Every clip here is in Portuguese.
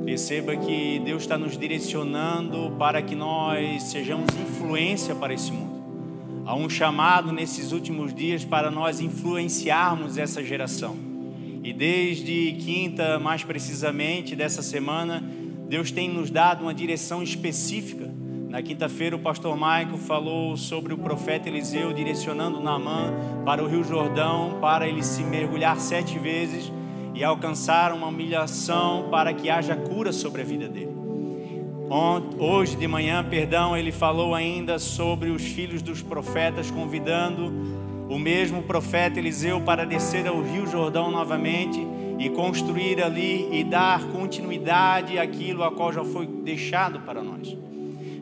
Perceba que Deus está nos direcionando para que nós sejamos influência para esse mundo. Há um chamado nesses últimos dias para nós influenciarmos essa geração. E desde quinta, mais precisamente, dessa semana, Deus tem nos dado uma direção específica. Na quinta-feira, o pastor Michael falou sobre o profeta Eliseu direcionando Naamã para o Rio Jordão, para ele se mergulhar 7 vezes e alcançar uma humilhação para que haja cura sobre a vida dele. Hoje de manhã, ele falou ainda sobre os filhos dos profetas, convidando o mesmo profeta Eliseu para descer ao Rio Jordão novamente e construir ali e dar continuidade àquilo a qual já foi deixado para nós.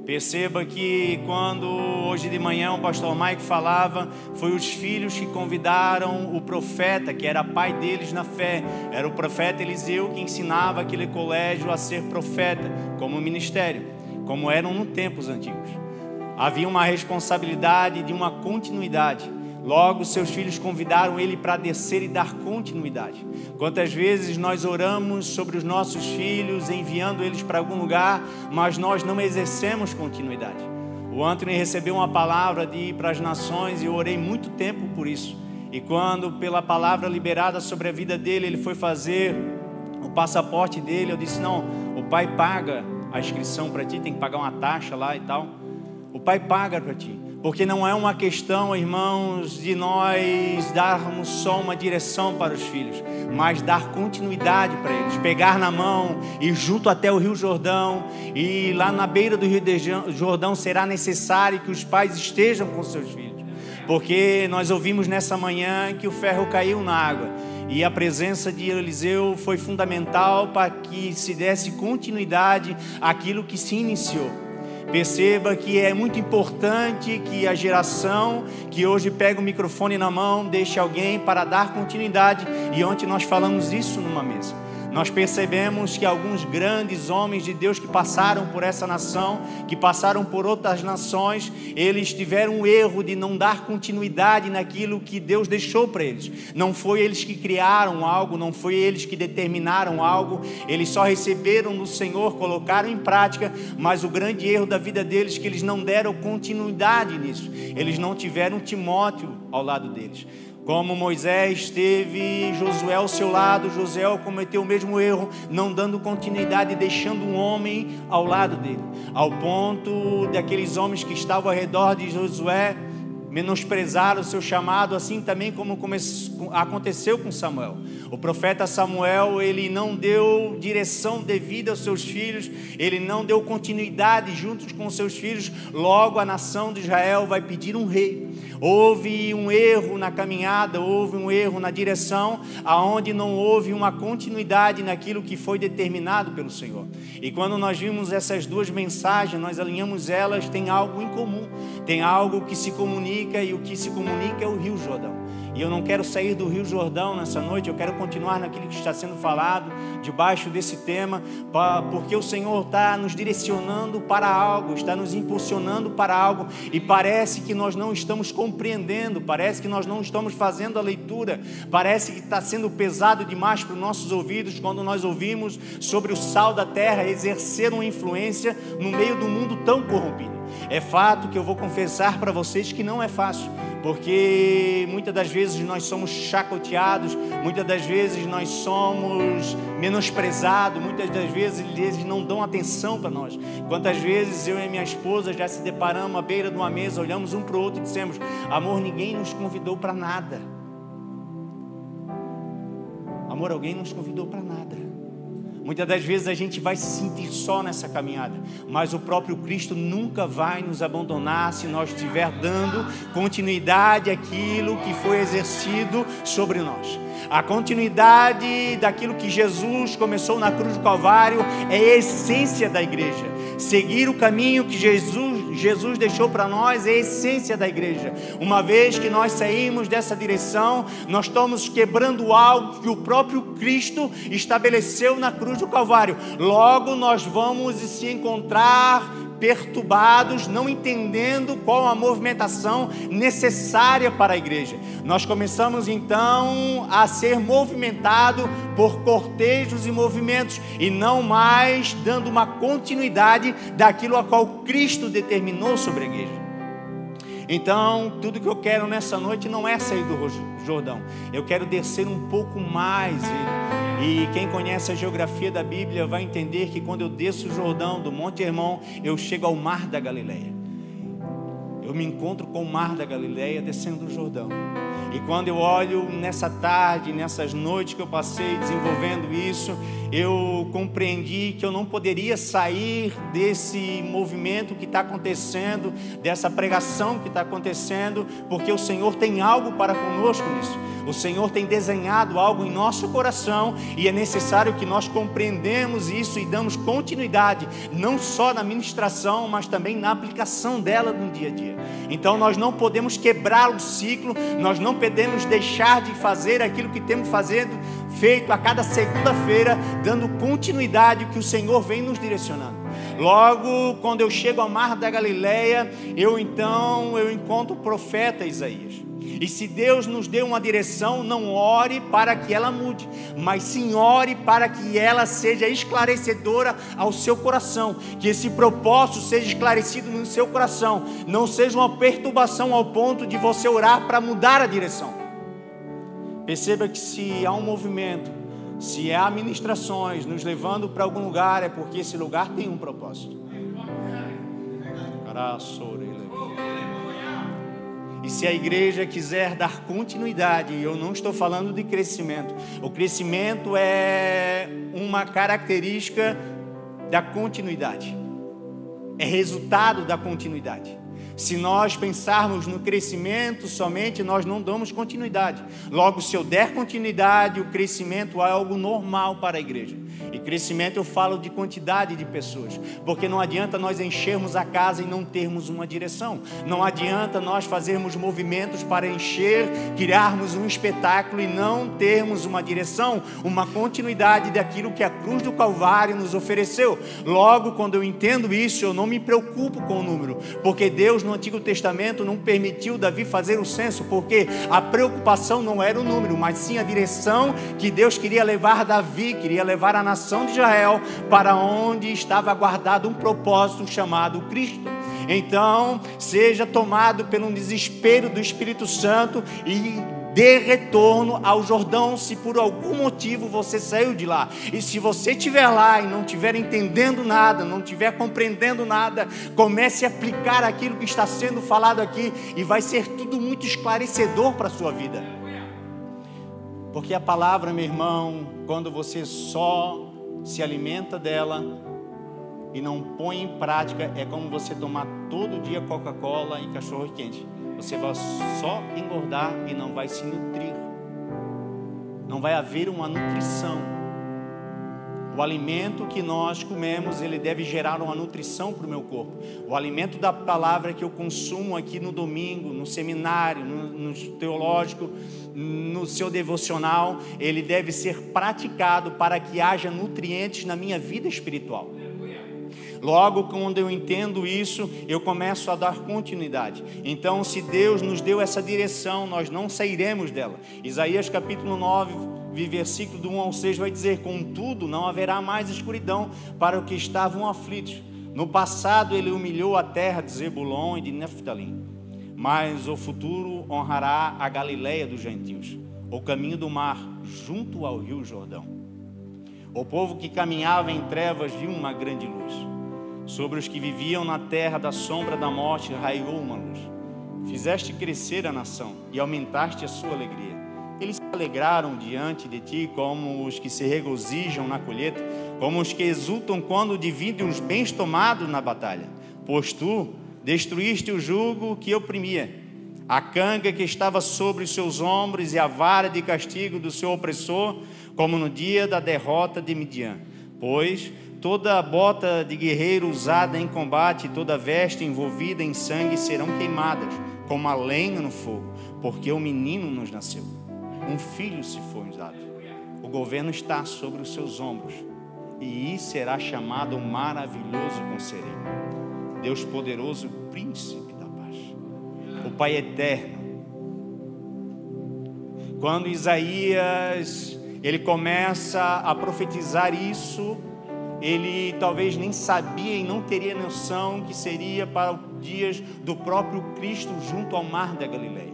Perceba que quando hoje de manhã o pastor Mike falava, foi os filhos que convidaram o profeta, que era pai deles na fé. Era o profeta Eliseu que ensinava aquele colégio a ser profeta, como ministério, como eram nos tempos antigos. Havia uma responsabilidade de uma continuidade. Logo, seus filhos convidaram ele para descer e dar continuidade. Quantas vezes nós oramos sobre os nossos filhos, enviando eles para algum lugar, mas nós não exercemos continuidade. O Anthony recebeu uma palavra de ir para as nações e eu orei muito tempo por isso. E quando, pela palavra liberada sobre a vida dele, ele foi fazer o passaporte dele, eu disse, não, o pai paga a inscrição para ti, tem que pagar uma taxa lá e tal. O pai paga para ti. Porque não é uma questão, irmãos, de nós darmos só uma direção para os filhos, mas dar continuidade para eles, pegar na mão, ir junto até o Rio Jordão, e lá na beira do Rio Jordão será necessário que os pais estejam com seus filhos. Porque nós ouvimos nessa manhã que o ferro caiu na água, e a presença de Eliseu foi fundamental para que se desse continuidade àquilo que se iniciou. Perceba que é muito importante que a geração que hoje pega o microfone na mão deixe alguém para dar continuidade. E ontem nós falamos isso numa mesa. Nós percebemos que alguns grandes homens de Deus que passaram por essa nação, que passaram por outras nações, eles tiveram o erro de não dar continuidade naquilo que Deus deixou para eles. Não foi eles que criaram algo, não foi eles que determinaram algo, eles só receberam do Senhor, colocaram em prática, mas o grande erro da vida deles é que eles não deram continuidade nisso. Eles não tiveram Timóteo ao lado deles. Como Moisés teve Josué ao seu lado, Josué cometeu o mesmo erro, não dando continuidade e deixando um homem ao lado dele. Ao ponto daqueles homens que estavam ao redor de Josué menosprezaram o seu chamado, assim também como aconteceu com Samuel. O profeta Samuel, ele não deu direção devida aos seus filhos, ele não deu continuidade juntos com os seus filhos, logo a nação de Israel vai pedir um rei. Houve um erro na caminhada, houve um erro na direção, aonde não houve uma continuidade naquilo que foi determinado pelo Senhor. E quando nós vimos essas duas mensagens, nós alinhamos elas, tem algo em comum, tem algo que se comunica, e o que se comunica é o Rio Jordão. E eu não quero sair do Rio Jordão nessa noite, eu quero continuar naquilo que está sendo falado, debaixo desse tema, porque o Senhor está nos direcionando para algo, está nos impulsionando para algo, e parece que nós não estamos compreendendo, parece que nós não estamos fazendo a leitura, parece que está sendo pesado demais para os nossos ouvidos, quando nós ouvimos sobre o sal da terra exercer uma influência no meio do mundo tão corrompido. É fato que eu vou confessar para vocês que não é fácil, porque muitas das vezes nós somos chacoteados, muitas das vezes nós somos menosprezados, muitas das vezes eles não dão atenção para nós. Quantas vezes eu e minha esposa já se deparamos à beira de uma mesa, olhamos um para o outro e dissemos: amor, ninguém nos convidou para nada. Amor, alguém nos convidou para nada. Muitas das vezes a gente vai se sentir só nessa caminhada, mas o próprio Cristo nunca vai nos abandonar se nós estiver dando continuidade àquilo que foi exercido sobre nós. A continuidade daquilo que Jesus começou na cruz do Calvário é a essência da igreja. Seguir o caminho que Jesus deixou para nós é a essência da igreja. Uma vez que nós saímos dessa direção, nós estamos quebrando algo que o próprio Cristo estabeleceu na cruz do Calvário. Logo nós vamos se encontrar perturbados, não entendendo qual a movimentação necessária para a igreja. Nós começamos então a ser movimentado por cortejos e movimentos, e não mais dando uma continuidade daquilo a qual Cristo determinou sobre a igreja. Então, tudo que eu quero nessa noite não é sair do Jordão. Eu quero descer um pouco mais ele. E quem conhece a geografia da Bíblia vai entender que quando eu desço o Jordão, do Monte Hermon, eu chego ao Mar da Galileia. Eu me encontro com o Mar da Galileia descendo o Jordão. E quando eu olho nessa tarde, nessas noites que eu passei desenvolvendo isso, eu compreendi que eu não poderia sair desse movimento que está acontecendo, dessa pregação que está acontecendo, porque o Senhor tem algo para conosco nisso. O Senhor tem desenhado algo em nosso coração e é necessário que nós compreendamos isso e damos continuidade, não só na ministração, mas também na aplicação dela no dia a dia. Então nós não podemos quebrar o ciclo, nós não podemos deixar de fazer aquilo que temos feito a cada segunda-feira, dando continuidade que o Senhor vem nos direcionando. Logo, quando eu chego ao Mar da Galileia, eu encontro o profeta Isaías. E se Deus nos deu uma direção, não ore para que ela mude, mas sim ore para que ela seja esclarecedora ao seu coração, que esse propósito seja esclarecido no seu coração, não seja uma perturbação ao ponto de você orar para mudar a direção. Perceba que se há um movimento, se há ministrações nos levando para algum lugar, é porque esse lugar tem um propósito. E se a igreja quiser dar continuidade, eu não estou falando de crescimento. O crescimento é uma característica da continuidade. É resultado da continuidade. Se nós pensarmos no crescimento somente, nós não damos continuidade. Logo, se eu der continuidade, o crescimento é algo normal para a igreja. E crescimento eu falo de quantidade de pessoas, porque não adianta nós enchermos a casa e não termos uma direção. Não adianta nós fazermos movimentos para encher, criarmos um espetáculo e não termos uma direção, uma continuidade daquilo que a cruz do Calvário nos ofereceu. Logo, quando eu entendo isso, eu não me preocupo com o número, porque Deus no Antigo Testamento não permitiu Davi fazer o censo, porque a preocupação não era o número, mas sim a direção que Deus queria levar Davi, queria levar a nação de Israel para onde estava guardado um propósito chamado Cristo. Então, seja tomado pelo desespero do Espírito Santo e dê retorno ao Jordão, se por algum motivo você saiu de lá. E se você estiver lá e não estiver entendendo nada, não estiver compreendendo nada, comece a aplicar aquilo que está sendo falado aqui e vai ser tudo muito esclarecedor para a sua vida. Porque a palavra, meu irmão, quando você só se alimenta dela e não põe em prática, é como você tomar todo dia Coca-Cola e cachorro quente. Você vai só engordar e não vai se nutrir. Não vai haver uma nutrição. O alimento que nós comemos, ele deve gerar uma nutrição para o meu corpo. O alimento da palavra que eu consumo aqui no domingo, no seminário, no teológico, no seu devocional, ele deve ser praticado para que haja nutrientes na minha vida espiritual. Logo, quando eu entendo isso, eu começo a dar continuidade. Então, se Deus nos deu essa direção, nós não sairemos dela. Isaías capítulo 9, versículo do 1 ao 6 vai dizer: contudo, não haverá mais escuridão para os que estavam aflitos. No passado ele humilhou a terra de Zebulon e de Neftalim, mas o futuro honrará a Galileia dos gentios, o caminho do mar, junto ao rio Jordão. O povo que caminhava em trevas viu uma grande luz. Sobre os que viviam na terra da sombra da morte raiou uma luz. Fizeste crescer a nação e aumentaste a sua alegria. Eles se alegraram diante de ti como os que se regozijam na colheita, como os que exultam quando dividem os bens tomados na batalha. Pois tu destruíste o jugo que oprimia, a canga que estava sobre os seus ombros e a vara de castigo do seu opressor, como no dia da derrota de Midian. Pois toda a bota de guerreiro usada em combate, toda veste envolvida em sangue serão queimadas, como a lenha no fogo, porque um menino nos nasceu, um filho se foi nos dado. O governo está sobre os seus ombros, e será chamado Maravilhoso Conselheiro, Deus poderoso, príncipe da paz, o Pai eterno. Quando Isaías, ele começa a profetizar isso, ele talvez nem sabia e não teria noção que seria para os dias do próprio Cristo junto ao mar da Galileia.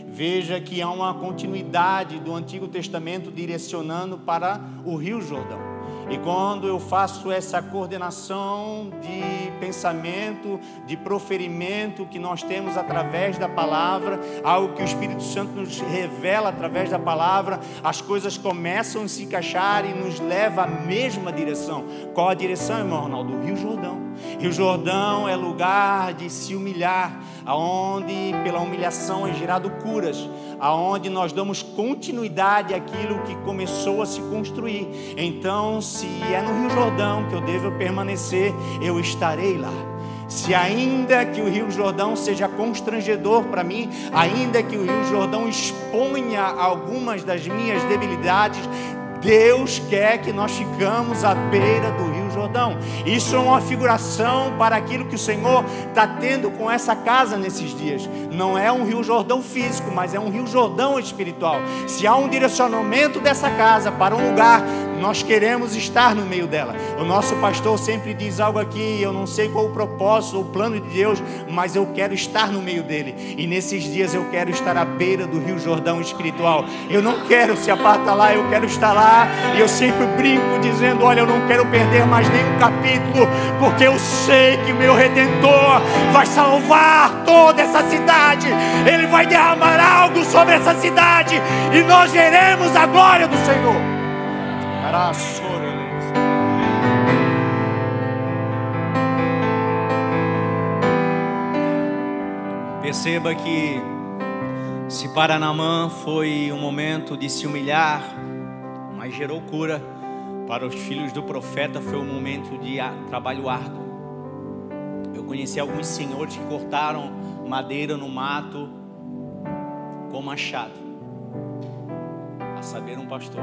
Veja que há uma continuidade do Antigo Testamento direcionando para o Rio Jordão. E quando eu faço essa coordenação de pensamento, de proferimento que nós temos através da palavra, algo que o Espírito Santo nos revela através da palavra, as coisas começam a se encaixar e nos leva à mesma direção. Qual a direção, irmão Ronaldo? O Rio Jordão. Rio Jordão é lugar de se humilhar, aonde pela humilhação é gerado curas, aonde nós damos continuidade àquilo que começou a se construir. Então, se é no Rio Jordão que eu devo permanecer, eu estarei lá. Se ainda que o Rio Jordão seja constrangedor para mim, ainda que o Rio Jordão exponha algumas das minhas debilidades, Deus quer que nós ficamos à beira do Rio Jordão. Isso é uma figuração para aquilo que o Senhor está tendo com essa casa nesses dias. Não é um Rio Jordão físico, mas é um Rio Jordão espiritual. Se há um direcionamento dessa casa para um lugar, nós queremos estar no meio dela. O nosso pastor sempre diz algo aqui, eu não sei qual o propósito ou o plano de Deus, mas eu quero estar no meio dele. E nesses dias eu quero estar à beira do Rio Jordão espiritual. Eu não quero se apartar lá, eu quero estar lá. E eu sempre brinco dizendo, olha, eu não quero perder mais nenhum capítulo, porque eu sei que o meu Redentor vai salvar toda essa cidade. Ele vai derramar algo sobre essa cidade e nós veremos a glória do Senhor. Perceba que se para Naamã foi um momento de se humilhar, mas gerou cura, para os filhos do profeta foi um momento de trabalho árduo. Eu conheci alguns senhores que cortaram madeira no mato com machado, a saber, um pastor.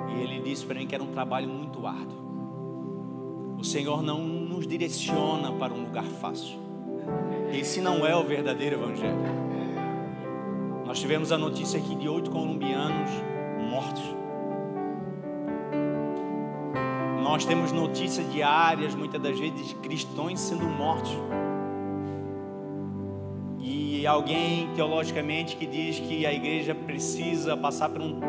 E ele disse para mim que era um trabalho muito árduo. O Senhor não nos direciona para um lugar fácil. Esse não é o verdadeiro evangelho. Nós tivemos a notícia aqui de 8 colombianos mortos. Nós temos notícias diárias, muitas das vezes, de cristãos sendo mortos. E alguém, teologicamente, que diz que a igreja precisa passar por um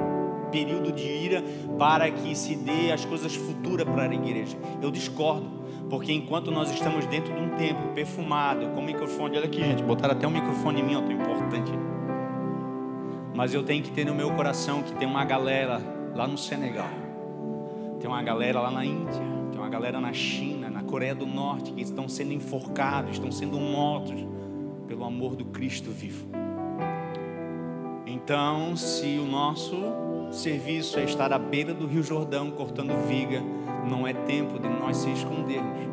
período de ira para que se dê as coisas futuras para a igreja. Eu discordo, porque enquanto nós estamos dentro de um templo perfumado, com microfone, olha aqui, gente, botaram até um microfone em mim, ó, tão importante. Mas eu tenho que ter no meu coração que tem uma galera lá no Senegal, tem uma galera lá na Índia, tem uma galera na China, na Coreia do Norte, que estão sendo enforcados, estão sendo mortos pelo amor do Cristo vivo. Então, se o nosso serviço é estar à beira do Rio Jordão cortando viga, não é tempo de nós se escondermos,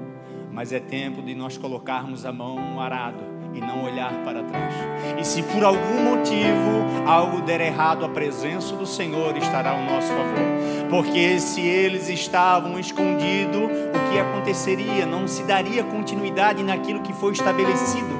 mas é tempo de nós colocarmos a mão no arado e não olhar para trás. E se por algum motivo algo der errado, a presença do Senhor estará ao nosso favor. Porque se eles estavam escondidos, o que aconteceria? Não se daria continuidade naquilo que foi estabelecido.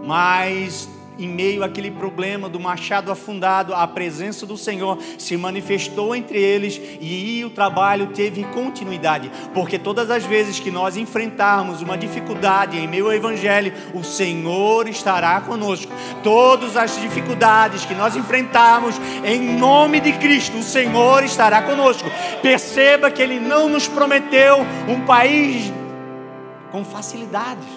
Mas em meio àquele problema do machado afundado, a presença do Senhor se manifestou entre eles e o trabalho teve continuidade. Porque todas as vezes que nós enfrentarmos uma dificuldade em meio ao Evangelho, o Senhor estará conosco. Todas as dificuldades que nós enfrentarmos, em nome de Cristo, o Senhor estará conosco. Perceba que Ele não nos prometeu um país com facilidades.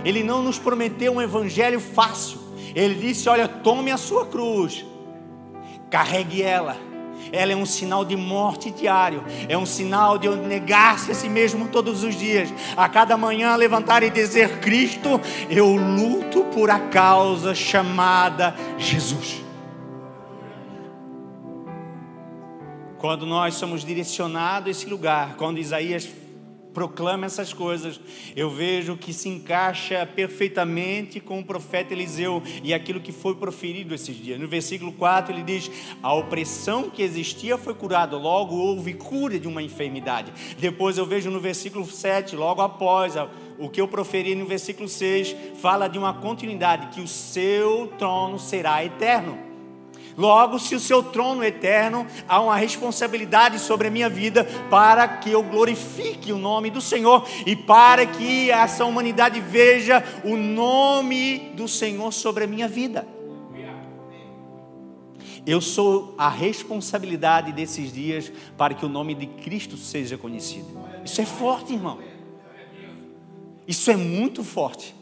Ele não nos prometeu um evangelho fácil. Ele disse, olha, tome a sua cruz, carregue ela. Ela é um sinal de morte diário. É um sinal de negar-se a si mesmo todos os dias. A cada manhã levantar e dizer, Cristo, eu luto por a causa chamada Jesus. Quando nós somos direcionados a esse lugar, quando Isaías proclama essas coisas, eu vejo que se encaixa perfeitamente com o profeta Eliseu e aquilo que foi proferido esses dias. No versículo 4 ele diz: a opressão que existia foi curada, logo houve cura de uma enfermidade. Depois eu vejo no versículo 7, logo após o que eu proferi no versículo 6, fala de uma continuidade, que o seu trono será eterno. Logo, se o seu trono é eterno, há uma responsabilidade sobre a minha vida para que eu glorifique o nome do Senhor e para que essa humanidade veja o nome do Senhor sobre a minha vida. Eu sou a responsabilidade desses dias para que o nome de Cristo seja conhecido. Isso é forte, irmão. Isso é muito forte.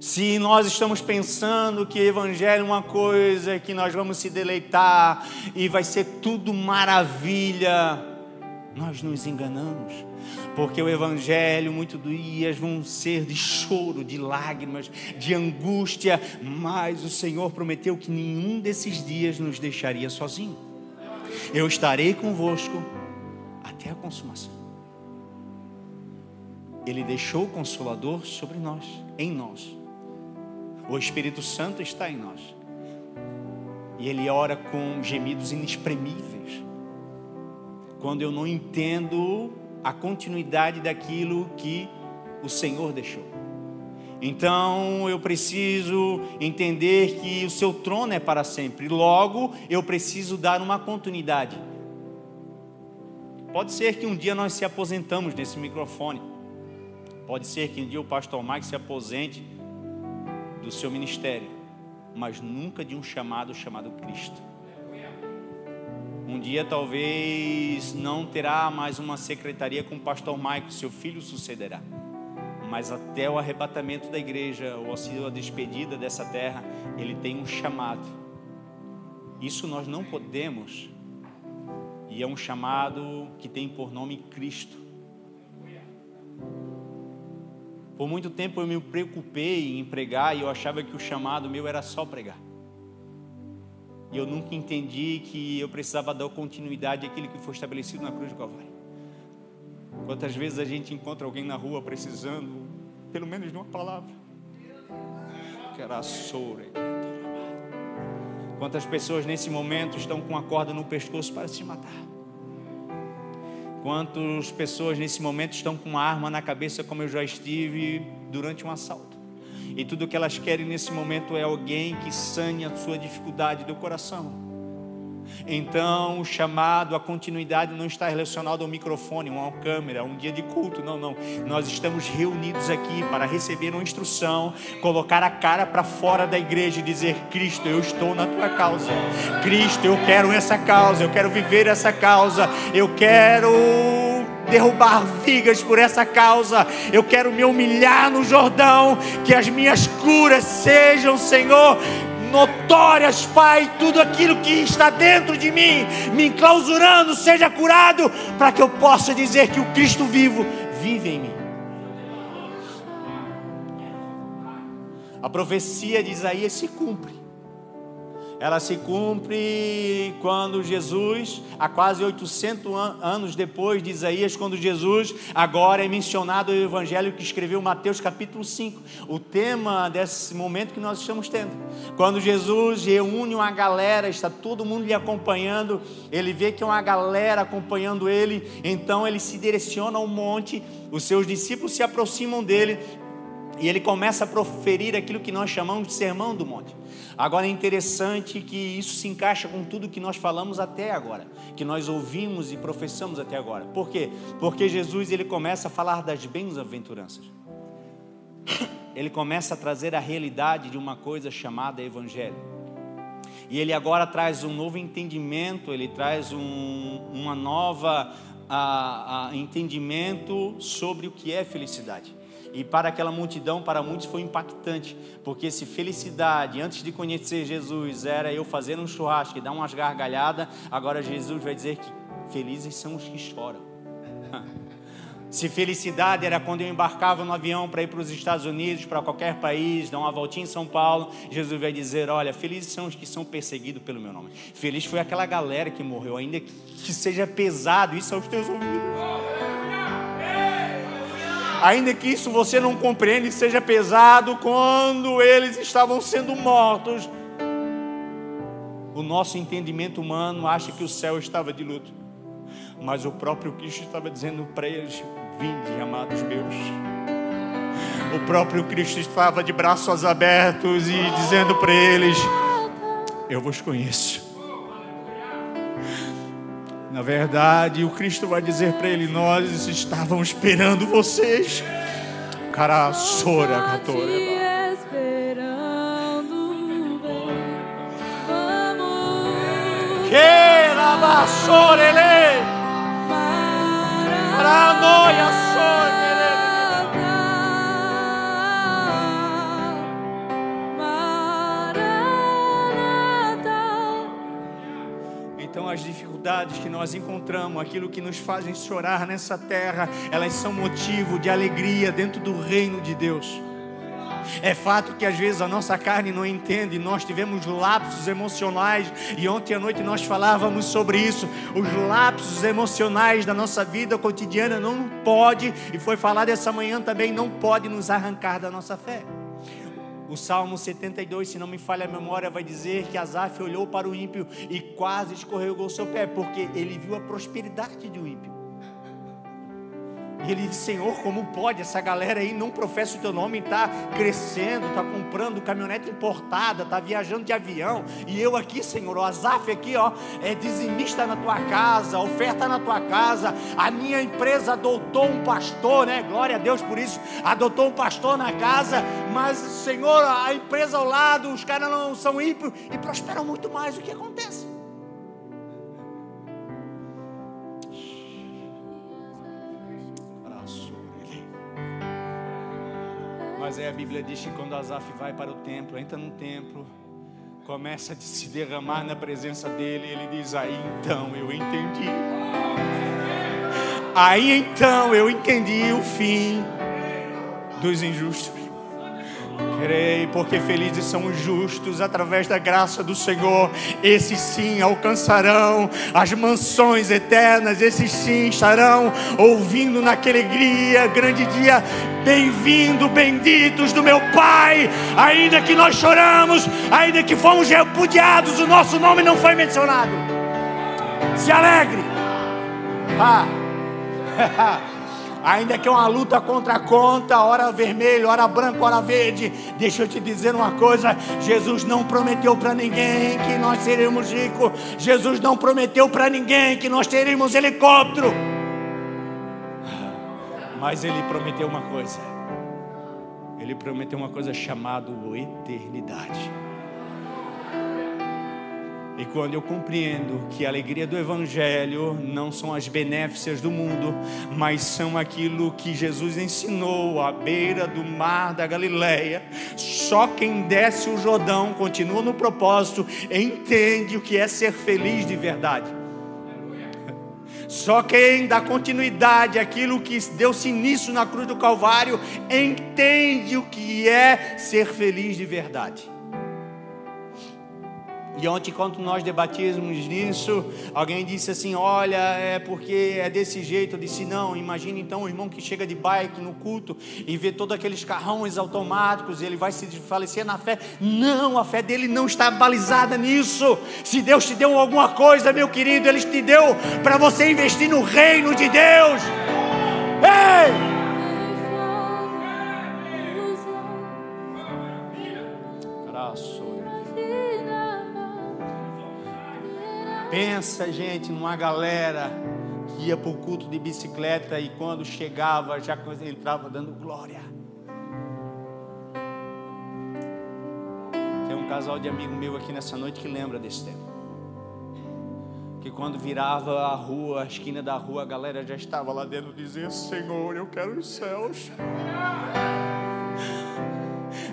Se nós estamos pensando que o evangelho é uma coisa que nós vamos se deleitar e vai ser tudo maravilha, nós nos enganamos. Porque o evangelho, muitos dias vão ser de choro, de lágrimas, de angústia, mas o Senhor prometeu que nenhum desses dias nos deixaria sozinho. Eu estarei convosco até a consumação. Ele deixou o Consolador sobre nós, em nós. O Espírito Santo está em nós. E Ele ora com gemidos inexprimíveis. Quando eu não entendo a continuidade daquilo que o Senhor deixou. Então eu preciso entender que o seu trono é para sempre. Logo, eu preciso dar uma continuidade. Pode ser que um dia nós se aposentamos desse microfone. Pode ser que um dia o pastor Mike se aposente do seu ministério, mas nunca de um chamado Cristo. Um dia talvez não terá mais uma secretaria com o pastor Mike, seu filho sucederá. Mas até o arrebatamento da igreja, ou a despedida dessa terra, ele tem um chamado. Isso nós não podemos. E é um chamado que tem por nome Cristo. Por muito tempo eu me preocupei em pregar e eu achava que o chamado meu era só pregar. E eu nunca entendi que eu precisava dar continuidade àquilo que foi estabelecido na cruz do Calvário. Quantas vezes a gente encontra alguém na rua precisando, pelo menos de uma palavra. Quantas pessoas nesse momento estão com a corda no pescoço para se matar. Quantas pessoas nesse momento estão com uma arma na cabeça, como eu já estive durante um assalto. E tudo que elas querem nesse momento é alguém que sane a sua dificuldade do coração. Então o chamado, a continuidade não está relacionado ao microfone, a uma câmera, a um dia de culto, não. Nós estamos reunidos aqui para receber uma instrução, colocar a cara para fora da igreja e dizer: Cristo, eu estou na tua causa. Cristo, eu quero essa causa, eu quero viver essa causa, eu quero derrubar vigas por essa causa, eu quero me humilhar no Jordão, que as minhas curas sejam, Senhor, notórias, Pai, tudo aquilo que está dentro de mim, me enclausurando, seja curado, para que eu possa dizer que o Cristo vivo vive em mim. A profecia de Isaías se cumpre. Ela se cumpre quando Jesus, há quase 800 anos depois de Isaías, quando Jesus agora é mencionado no Evangelho que escreveu Mateus capítulo 5. O tema desse momento que nós estamos tendo. Quando Jesus reúne uma galera, está todo mundo lhe acompanhando, ele vê que é uma galera acompanhando ele, então ele se direciona ao monte, os seus discípulos se aproximam dele, e ele começa a proferir aquilo que nós chamamos de Sermão do Monte. Agora é interessante que isso se encaixa com tudo que nós falamos até agora, que nós ouvimos e professamos até agora. Por quê? Porque Jesus ele começa a falar das bem-aventuranças. Ele começa a trazer a realidade de uma coisa chamada Evangelho. E ele agora traz um novo entendimento, ele traz uma nova entendimento sobre o que é felicidade. E para aquela multidão, para muitos foi impactante, porque se felicidade, antes de conhecer Jesus, era eu fazer um churrasco e dar umas gargalhadas, agora Jesus vai dizer que felizes são os que choram. Se felicidade era quando eu embarcava no avião para ir para os Estados Unidos, para qualquer país, dar uma voltinha em São Paulo, Jesus vai dizer: olha, felizes são os que são perseguidos pelo meu nome. Feliz foi aquela galera que morreu, ainda que seja pesado isso aos teus ouvidos. ainda que isso você não compreenda e seja pesado, quando eles estavam sendo mortos, o nosso entendimento humano acha que o céu estava de luto, mas o próprio Cristo estava dizendo para eles: vinde, amados meus. O próprio Cristo estava de braços abertos e dizendo para eles: eu vos conheço. Na verdade, o Cristo vai dizer para ele: nós estávamos esperando vocês. Cara, sora, gatora. Que la basura ele. Paranoia sora. Então as dificuldades que nós encontramos, aquilo que nos fazem chorar nessa terra, elas são motivo de alegria dentro do reino de Deus. É fato que às vezes a nossa carne não entende, nós tivemos lapsos emocionais, e ontem à noite nós falávamos sobre isso. Os lapsos emocionais da nossa vida cotidiana não pode, e foi falado essa manhã também, não pode nos arrancar da nossa fé. O Salmo 72, se não me falha a memória, vai dizer que Asaf olhou para o ímpio e quase escorregou o seu pé, porque ele viu a prosperidade do ímpio. E ele disse: Senhor, como pode essa galera aí não professa o teu nome, está crescendo, está comprando caminhonete importada, está viajando de avião, e eu aqui, Senhor, o Asaf aqui, ó, é dizimista na tua casa, oferta na tua casa, a minha empresa adotou um pastor, né? Glória a Deus por isso, adotou um pastor na casa, mas, Senhor, a empresa ao lado, os caras não são ímpios e prosperam muito mais. O que acontece? Mas aí a Bíblia diz que quando Asaf vai para o templo, entra no templo, começa a se derramar na presença dele, ele diz: aí então eu entendi. Aí então eu entendi o fim dos injustos. Creio, porque felizes são os justos através da graça do Senhor. Esses sim alcançarão as mansões eternas. Esses sim estarão ouvindo naquele alegria, grande dia: bem-vindo, benditos do meu Pai. Ainda que nós choramos, ainda que fomos repudiados, o nosso nome não foi mencionado. Se alegre. Ainda que é uma luta contra a conta, hora vermelho, hora branco, hora verde. Deixa eu te dizer uma coisa: Jesus não prometeu para ninguém que nós seremos ricos. Jesus não prometeu para ninguém que nós teremos helicóptero. Mas Ele prometeu uma coisa. Ele prometeu uma coisa chamada eternidade. E quando eu compreendo que a alegria do Evangelho não são as benéficas do mundo, mas são aquilo que Jesus ensinou à beira do mar da Galileia, só quem desce o Jordão, continua no propósito, entende o que é ser feliz de verdade. Só quem dá continuidade àquilo que deu-se início na cruz do Calvário, entende o que é ser feliz de verdade. E ontem, enquanto nós debatíamos nisso, alguém disse assim: olha, é porque é desse jeito. Eu disse: não, imagina então o irmão que chega de bike no culto e vê todos aqueles carrões automáticos, ele vai se desfalecer na fé. Não, a fé dele não está balizada nisso. Se Deus te deu alguma coisa, meu querido, Ele te deu para você investir no reino de Deus. Ei! Pensa, gente, numa galera que ia para o culto de bicicleta e quando chegava já entrava dando glória. Tem um casal de amigo meu aqui nessa noite que lembra desse tempo. Que quando virava a rua, a esquina da rua, a galera já estava lá dentro dizendo: Senhor, eu quero os céus.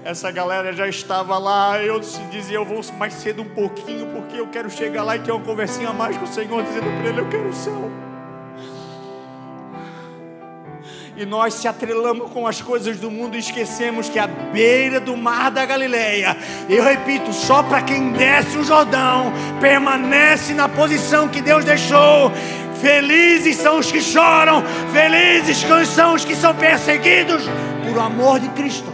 Essa galera já estava lá. Eu dizia: eu vou mais cedo um pouquinho, porque eu quero chegar lá e ter uma conversinha a mais com o Senhor, dizendo para Ele: eu quero o céu. E nós se atrelamos com as coisas do mundo e esquecemos que à beira do mar da Galileia, eu repito, só para quem desce o Jordão, permanece na posição que Deus deixou, Felizes são os que choram, felizes são os que são perseguidos por amor de Cristo.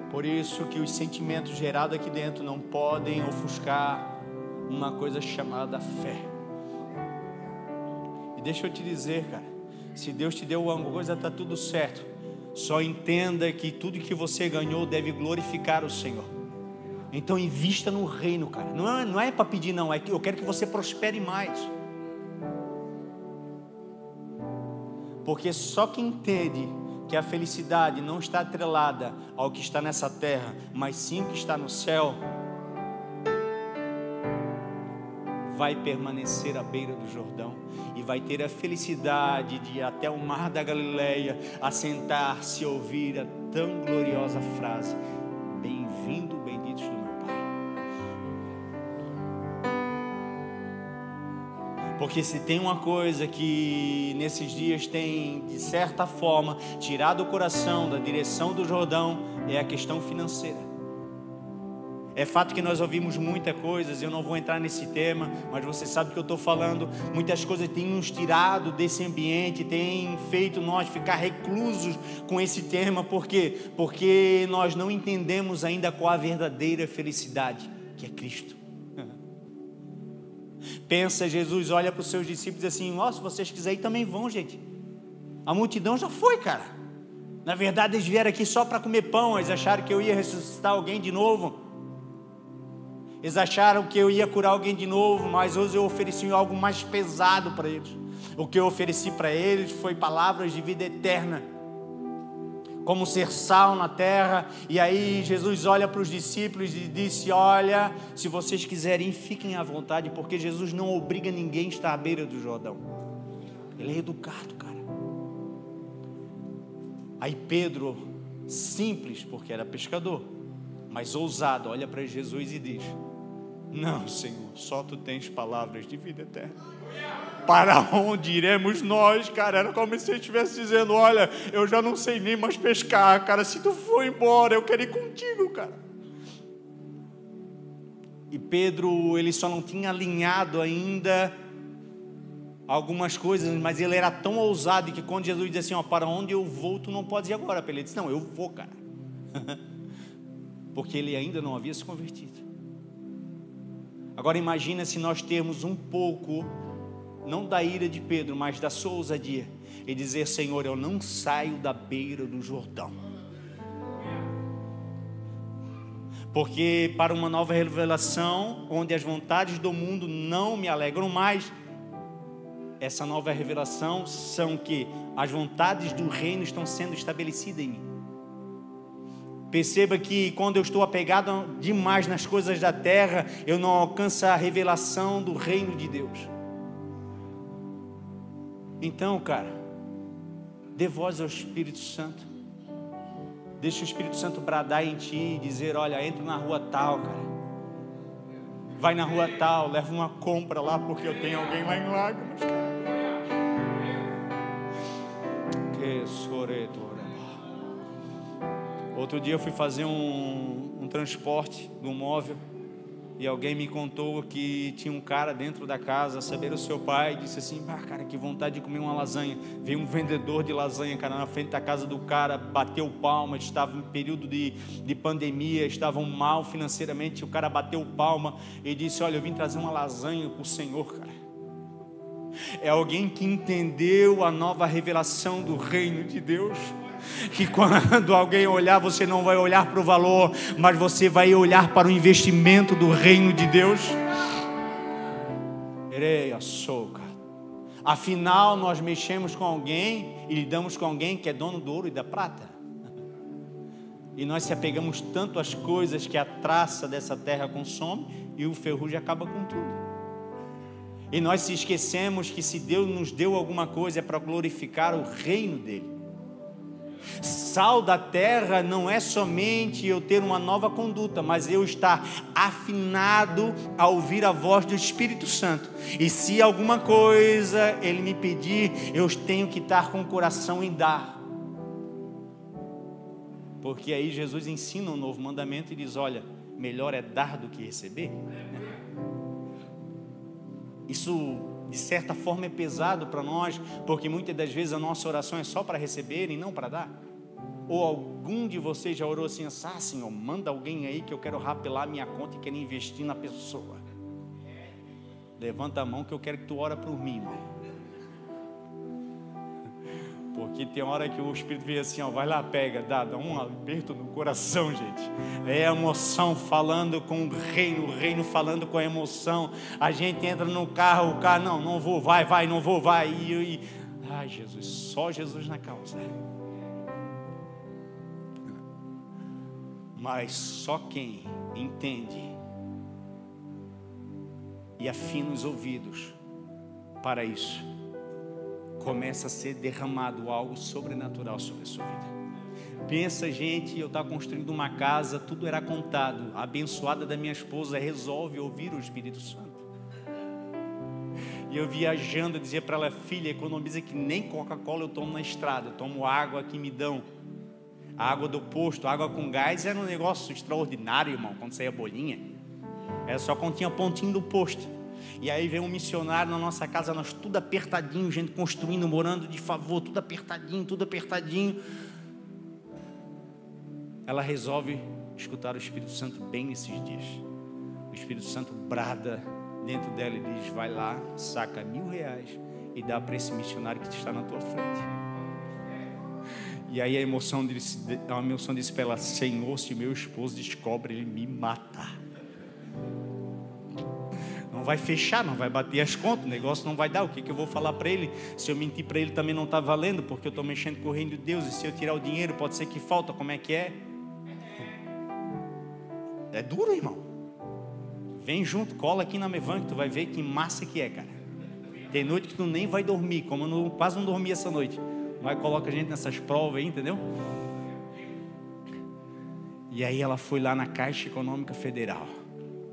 Por isso que os sentimentos gerados aqui dentro não podem ofuscar uma coisa chamada fé. E deixa eu te dizer, cara, se Deus te deu alguma coisa, está tudo certo. Só entenda que tudo que você ganhou deve glorificar o Senhor. Então invista no reino, cara. Não é para pedir não, é que eu quero que você prospere mais. Porque só quem entende que a felicidade não está atrelada ao que está nessa terra, mas sim o que está no céu, vai permanecer à beira do Jordão e vai ter a felicidade de ir até o mar da Galileia, assentar-se e ouvir a tão gloriosa frase: bem-vindo, benditos do meu Pai. Porque se tem uma coisa que nesses dias tem, de certa forma, tirado o coração da direção do Jordão, é a questão financeira. É fato que nós ouvimos muitas coisas, eu não vou entrar nesse tema, mas você sabe o que eu estou falando. Muitas coisas têm nos tirado desse ambiente, têm feito nós ficar reclusos com esse tema. Por quê? Porque nós não entendemos ainda qual a verdadeira felicidade, que é Cristo. Pensa, Jesus olha para os seus discípulos e diz assim: ó, se vocês quiserem também vão, gente. A multidão já foi, cara. Na verdade eles vieram aqui só para comer pão, eles acharam que eu ia ressuscitar alguém de novo. Eles acharam que eu ia curar alguém de novo, mas hoje eu ofereci algo mais pesado para eles. O que eu ofereci para eles foi palavras de vida eterna, como ser sal na terra. E aí Jesus olha para os discípulos e disse: olha, se vocês quiserem, fiquem à vontade, porque Jesus não obriga ninguém a estar à beira do Jordão. Ele é educado, cara. Aí Pedro, simples, porque era pescador, mas ousado, olha para Jesus e diz: não, Senhor, só tu tens palavras de vida eterna. Para onde iremos nós, cara? Era como se ele estivesse dizendo: olha, eu já não sei nem mais pescar, cara. Se tu for embora, eu quero ir contigo, cara. E Pedro, ele só não tinha alinhado ainda algumas coisas, mas ele era tão ousado que quando Jesus disse assim: ó, para onde eu vou, tu não podes ir agora. Ele disse: não, eu vou, cara. Porque ele ainda não havia se convertido. Agora imagina se nós termos um pouco, não da ira de Pedro, mas da sua ousadia, e dizer: Senhor, eu não saio da beira do Jordão. Porque para uma nova revelação, onde as vontades do mundo não me alegram mais, essa nova revelação são que as vontades do reino estão sendo estabelecidas em mim. Perceba que quando eu estou apegado demais nas coisas da terra, eu não alcanço a revelação do reino de Deus. Então, cara, dê voz ao Espírito Santo. Deixa o Espírito Santo bradar em ti e dizer: olha, entra na rua tal, cara. Vai na rua tal, leva uma compra lá, porque eu tenho alguém lá em Lágrimas, cara. Que soreto. Outro dia eu fui fazer um transporte de um móvel e alguém me contou que tinha um cara dentro da casa, saber o seu pai, e disse assim: ah, cara, que vontade de comer uma lasanha. Veio um vendedor de lasanha, cara, na frente da casa do cara, bateu palma, estava em período de pandemia, estavam mal financeiramente, o cara bateu palma e disse: olha, eu vim trazer uma lasanha para o Senhor, cara. É alguém que entendeu a nova revelação do reino de Deus. Que quando alguém olhar, você não vai olhar para o valor, mas você vai olhar para o investimento do reino de Deus. Afinal, nós mexemos com alguém e lidamos com alguém que é dono do ouro e da prata. E nós se apegamos tanto às coisas que a traça dessa terra consome e o ferrugem acaba com tudo. E nós se esquecemos que se Deus nos deu alguma coisa é para glorificar o reino dele. Sal da terra não é somente eu ter uma nova conduta, mas eu estar afinado a ouvir a voz do Espírito Santo. E se alguma coisa Ele me pedir, eu tenho que estar com o coração em dar. Porque aí Jesus ensina um novo mandamento e diz: olha, melhor é dar do que receber. Isso, de certa forma, é pesado para nós, porque muitas das vezes a nossa oração é só para receber e não para dar. Ou algum de vocês já orou assim: ah, Senhor, manda alguém aí que eu quero rapelar minha conta e quero investir na pessoa. Levanta a mão que eu quero que tu ora por mim, irmão. Porque tem hora que o Espírito vem assim, ó, vai lá, pega, dá um aperto no coração, gente. É a emoção falando com o reino falando com a emoção. A gente entra no carro, o carro, não vou, vai, não vou, vai. Ai, Jesus, só Jesus na causa. Mas só quem entende e afina os ouvidos para isso, começa a ser derramado algo sobrenatural sobre a sua vida. Pensa, gente, eu estava construindo uma casa, tudo era contado. A abençoada da minha esposa resolve ouvir o Espírito Santo. E eu viajando, eu dizia para ela: filha, economiza que nem Coca-Cola eu tomo na estrada, eu tomo água que me dão. A água do posto, água com gás era um negócio extraordinário, irmão, quando saía bolinha. Era só quando tinha pontinho do posto. E aí veio um missionário na nossa casa, nós tudo apertadinho, gente construindo, morando de favor, tudo apertadinho. Ela resolve escutar o Espírito Santo bem nesses dias. O Espírito Santo brada dentro dela e diz: vai lá, saca R$1.000 e dá para esse missionário que está na tua frente. E aí a emoção disse para ela: Senhor, se meu esposo descobre, ele me mata. Não vai fechar, não vai bater as contas, o negócio não vai dar. O que eu vou falar para ele? Se eu mentir para ele também não está valendo, porque eu estou mexendo com o reino de Deus. E se eu tirar o dinheiro, pode ser que falta. Como é que é? É duro, irmão. Vem junto, cola aqui na Mevan, que tu vai ver que massa que é, cara. Tem noite que tu nem vai dormir, como eu quase não dormi essa noite. Vai, coloca a gente nessas provas aí, entendeu? E aí ela foi lá na Caixa Econômica Federal,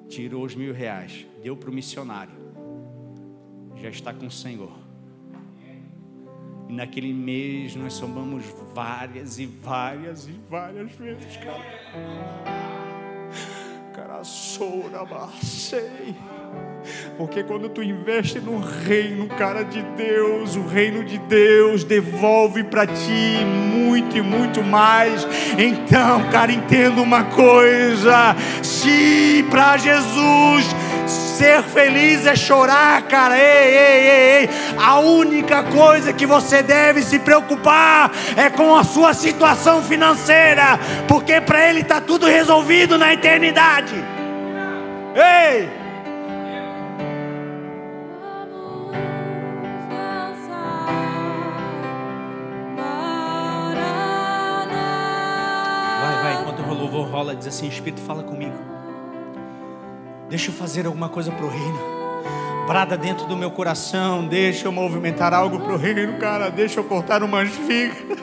tirou os R$1.000, deu para o missionário. Já está com o Senhor. E naquele mês nós somamos várias vezes, cara, sei. Porque quando tu investe no reino, cara, de Deus, o reino de Deus devolve para ti muito e muito mais. Então, cara, entenda uma coisa: se para Jesus ser feliz é chorar, cara, ei, a única coisa que você deve se preocupar é com a sua situação financeira, porque para Ele está tudo resolvido na eternidade. Ei! Louvor rola, diz assim: Espírito, fala comigo, deixa eu fazer alguma coisa pro reino. Brada dentro do meu coração, deixa eu movimentar algo pro reino, cara, deixa eu cortar umas vigas.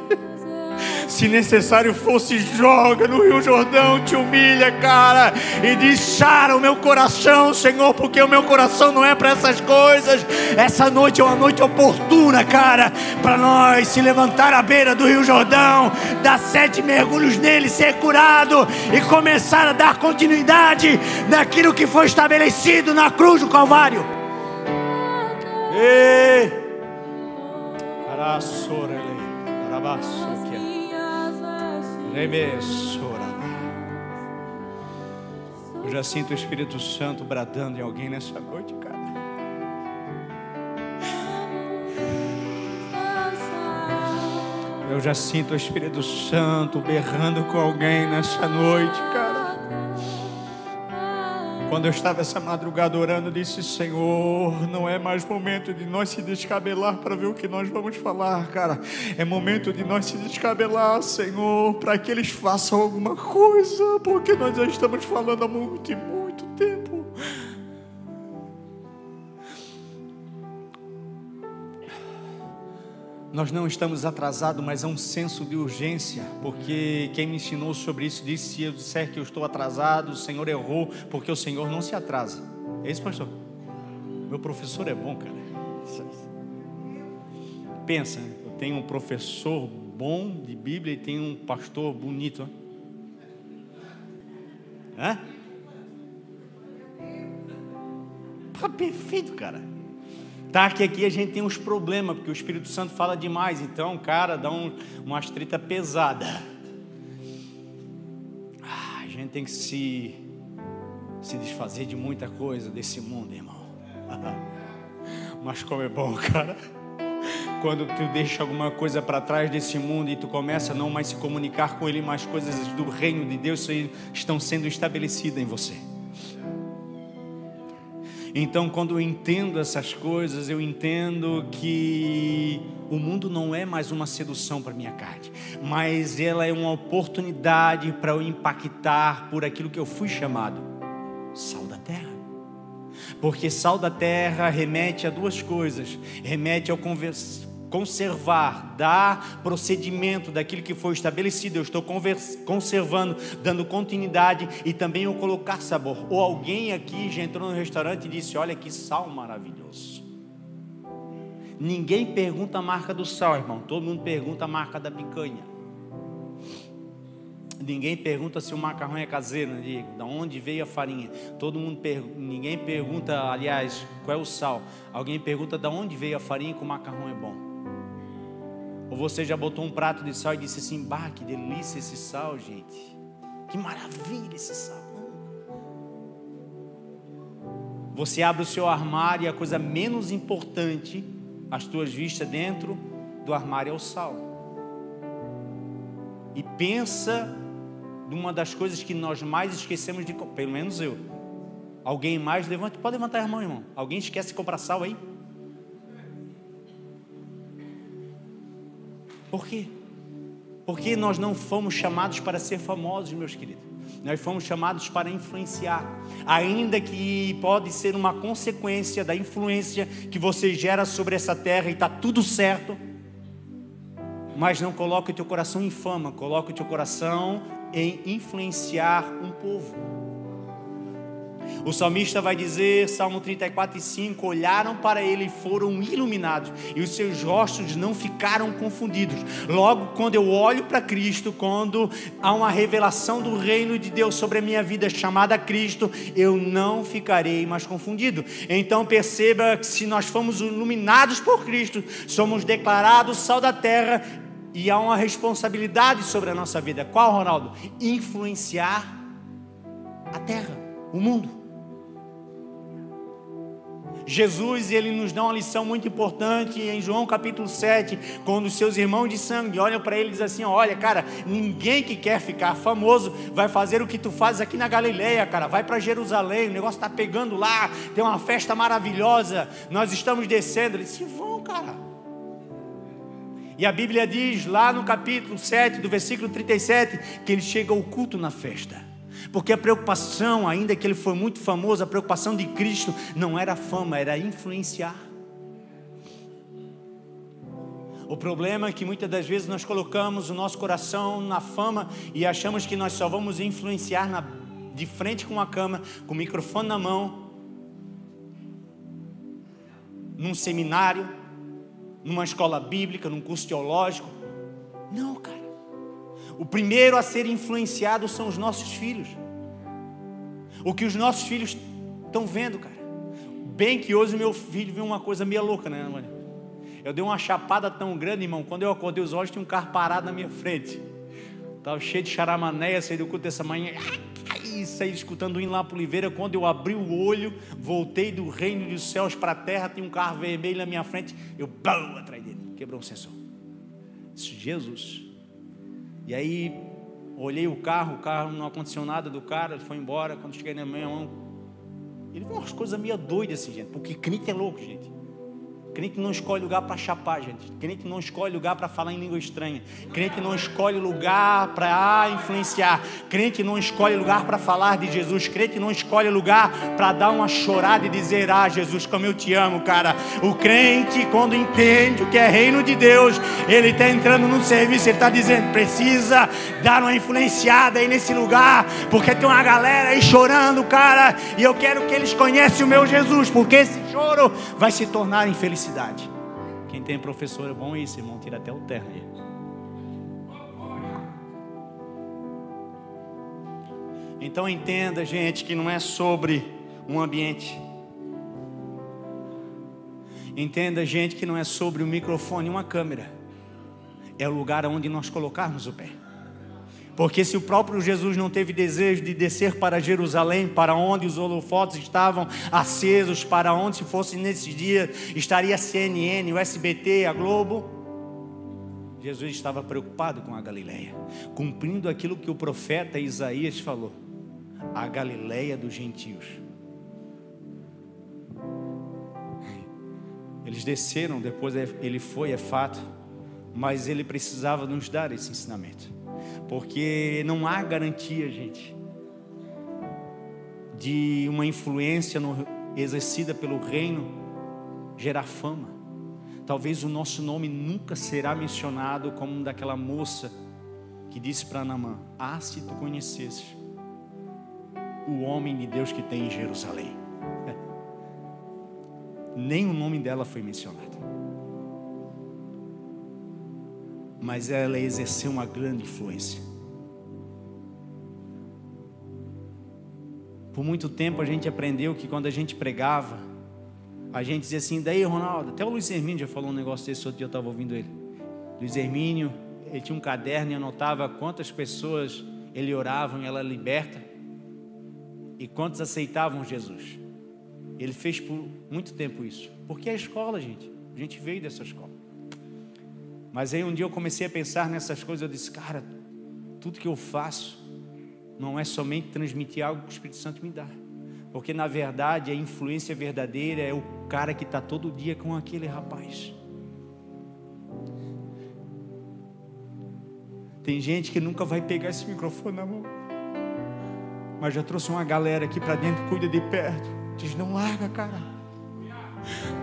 Se necessário fosse, joga no Rio Jordão, te humilha, cara, e diz: sara o meu coração, Senhor, porque o meu coração não é para essas coisas. Essa noite é uma noite oportuna, cara, para nós se levantar à beira do Rio Jordão, dar 7 mergulhos nele, ser curado e começar a dar continuidade naquilo que foi estabelecido na cruz do Calvário. Ei! Eu já sinto o Espírito Santo bradando em alguém nessa noite, cara. Eu já sinto o Espírito Santo berrando com alguém nessa noite, cara. Quando eu estava essa madrugada orando, eu disse: Senhor, não é mais momento de nós se descabelar para ver o que nós vamos falar, cara. É momento de nós se descabelar, Senhor, para que eles façam alguma coisa, porque nós já estamos falando há muito e muito tempo. Nós não estamos atrasados, mas há um senso de urgência, porque quem me ensinou sobre isso disse: se eu disser que eu estou atrasado, o Senhor errou, porque o Senhor não se atrasa. É isso, pastor? Meu professor é bom, cara. Pensa, eu tenho um professor bom de Bíblia e tenho um pastor bonito. Hã? Tá perfeito, cara. Tá que aqui a gente tem uns problemas, porque o Espírito Santo fala demais, então, cara, dá umas treta pesada. A gente tem que se desfazer de muita coisa desse mundo, irmão. Mas como é bom, cara, quando tu deixa alguma coisa para trás desse mundo e tu começa a não mais se comunicar com ele, mas coisas do reino de Deus estão sendo estabelecidas em você. Então, quando eu entendo essas coisas, eu entendo que o mundo não é mais uma sedução para minha carne, mas ela é uma oportunidade para eu impactar por aquilo que eu fui chamado, sal da terra. Porque sal da terra remete a duas coisas: remete ao conservar, dar procedimento daquilo que foi estabelecido. Eu estou conservando, dando continuidade, e também eu colocar sabor. Ou alguém aqui já entrou no restaurante e disse: olha que sal maravilhoso. Ninguém pergunta a marca do sal, irmão. Todo mundo pergunta a marca da picanha. Ninguém pergunta se o macarrão é caseiro, né? De onde veio a farinha. Todo mundo ninguém pergunta, aliás, qual é o sal. Alguém pergunta de onde veio a farinha, que o macarrão é bom. Ou você já botou um prato de sal e disse assim: bah, que delícia esse sal, gente. Que maravilha esse sal. Você abre o seu armário e a coisa menos importante às tuas vistas dentro do armário é o sal. E pensa numa das coisas que nós mais esquecemos de, pelo menos eu. Alguém mais? Pode levantar a mão, irmão. Alguém esquece de comprar sal aí? Por quê? Porque nós não fomos chamados para ser famosos, meus queridos. Nós fomos chamados para influenciar. Ainda que pode ser uma consequência da influência que você gera sobre essa terra, e está tudo certo. Mas não coloque o teu coração em fama, coloque o teu coração em influenciar um povo. O salmista vai dizer, Salmo 34:5, olharam para ele e foram iluminados, e os seus rostos não ficaram confundidos. Logo, quando eu olho para Cristo, quando há uma revelação do reino de Deus sobre a minha vida chamada Cristo, eu não ficarei mais confundido. Então perceba que se nós fomos iluminados por Cristo, somos declarados sal da terra, e há uma responsabilidade sobre a nossa vida. Qual, Ronaldo? Influenciar a terra, o mundo. Jesus, ele nos dá uma lição muito importante em João capítulo 7, quando os seus irmãos de sangue olham para ele e dizem assim: olha, cara, ninguém que quer ficar famoso vai fazer o que tu fazes aqui na Galileia, cara. Vai para Jerusalém, o negócio está pegando lá, tem uma festa maravilhosa, nós estamos descendo. Ele disse: vão, cara. E a Bíblia diz lá no capítulo 7, do versículo 37, que ele chega ao culto na festa. Porque a preocupação, ainda que ele foi muito famoso, a preocupação de Cristo não era fama, era influenciar. O problema é que muitas das vezes nós colocamos o nosso coração na fama e achamos que nós só vamos influenciar de frente com a cama, com o microfone na mão, num seminário, numa escola bíblica, num curso teológico. Não, cara. O primeiro a ser influenciado são os nossos filhos. O que os nossos filhos estão vendo, cara. Bem que hoje o meu filho viu uma coisa meio louca, né, mano? Eu dei uma chapada tão grande, irmão. Quando eu acordei os olhos, tinha um carro parado na minha frente. Estava cheio de charamanéia, saí do culto dessa manhã. Saí escutando o hino lá para Oliveira. Quando eu abri o olho, voltei do reino dos céus para a terra, tem um carro vermelho na minha frente, eu bum, atrás dele, quebrou um sensor. Disse: Jesus. E aí olhei o carro não aconteceu nada do cara, ele foi embora. Quando cheguei na minha mão, ele viu umas coisas meio doidas assim, gente, porque crente é louco, gente. Crente não escolhe lugar para chapar, gente. Crente não escolhe lugar para falar em língua estranha. Crente não escolhe lugar para influenciar. Crente não escolhe lugar para falar de Jesus. Crente não escolhe lugar para dar uma chorada e dizer: ah, Jesus, como eu te amo, cara. O crente, quando entende o que é reino de Deus, ele está entrando num serviço, ele está dizendo: precisa dar uma influenciada aí nesse lugar, porque tem uma galera aí chorando, cara, e eu quero que eles conheçam o meu Jesus, porque esse choro vai se tornar em felicidade. Quem tem professor é bom isso, irmão, tira até o terno aí. Então entenda, gente, que não é sobre um ambiente. Entenda, gente, que não é sobre o microfone e uma câmera. É o lugar onde nós colocarmos o pé. Porque se o próprio Jesus não teve desejo de descer para Jerusalém, para onde os holofotes estavam acesos, para onde, se fosse nesse dia, estaria a CNN, o SBT, a Globo, Jesus estava preocupado com a Galileia, cumprindo aquilo que o profeta Isaías falou: a Galileia dos gentios. Eles desceram, depois ele foi, é fato, mas ele precisava nos dar esse ensinamento. Porque não há garantia, gente, de uma influência exercida pelo reino gerar fama. Talvez o nosso nome nunca será mencionado como um daquela moça que disse para Naamã: ah, se tu conhecesses o homem de Deus que tem em Jerusalém. Nem o nome dela foi mencionado. Mas ela exerceu uma grande influência. Por muito tempo a gente aprendeu que quando a gente pregava, a gente dizia assim: daí Ronaldo, até o Luiz Hermínio já falou um negócio desse outro dia, eu estava ouvindo ele. Luiz Hermínio, ele tinha um caderno e anotava quantas pessoas ele orava e ela liberta, e quantos aceitavam Jesus. Ele fez por muito tempo isso, porque é a escola, gente, a gente veio dessa escola. Mas aí um dia eu comecei a pensar nessas coisas, eu disse: cara, tudo que eu faço não é somente transmitir algo que o Espírito Santo me dá, porque na verdade a influência verdadeira é o cara que está todo dia com aquele rapaz. Tem gente que nunca vai pegar esse microfone na mão, mas já trouxe uma galera aqui para dentro, cuida de perto, diz: não larga, cara.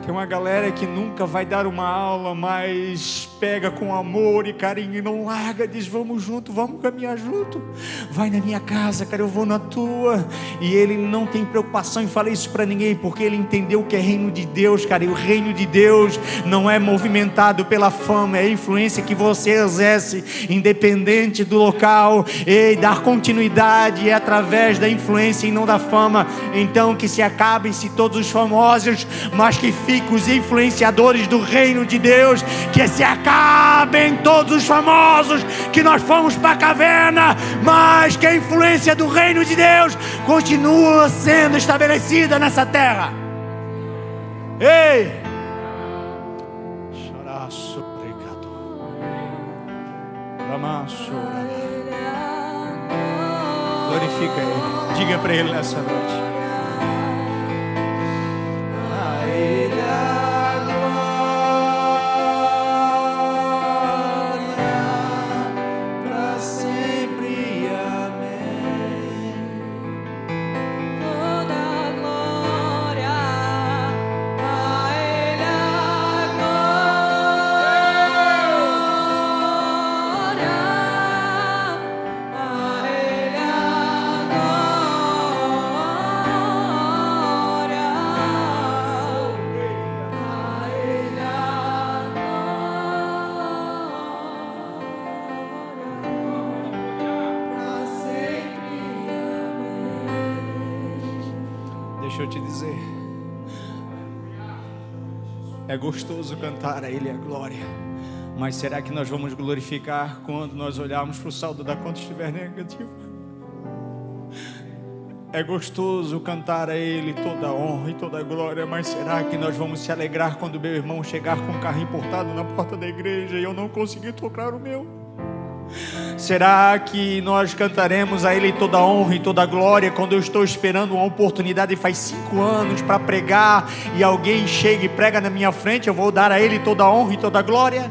Tem uma galera que nunca vai dar uma aula, mas pega com amor e carinho e não larga, diz: vamos junto, vamos caminhar junto. Vai na minha casa, cara, eu vou na tua. E ele não tem preocupação em falar isso para ninguém, porque ele entendeu que é reino de Deus, cara. E o reino de Deus não é movimentado pela fama, é a influência que você exerce, independente do local. E dar continuidade é através da influência e não da fama. Então que se acabem-se todos os famosos, mas que fiquem os influenciadores do reino de Deus. Que se acabem todos os famosos, que nós fomos para a caverna, mas que a influência do reino de Deus continua sendo estabelecida nessa terra. Ei! Glorifica Ele. Diga para Ele nessa noite: a Ele a glória para sempre. Amém. Toda a glória a Ele a glória, a Ele a glória, a Ele a glória para sempre. Amém. Deixa eu te dizer, é gostoso cantar a Ele a glória, mas será que nós vamos glorificar quando nós olharmos para o saldo da conta estiver negativo? É gostoso cantar a Ele toda a honra e toda a glória, mas será que nós vamos se alegrar quando meu irmão chegar com um carro importado na porta da igreja e eu não conseguir tocar o meu? Será que nós cantaremos a Ele toda a honra e toda a glória quando eu estou esperando uma oportunidade e faz 5 anos para pregar e alguém chega e prega na minha frente? Eu vou dar a Ele toda a honra e toda a glória?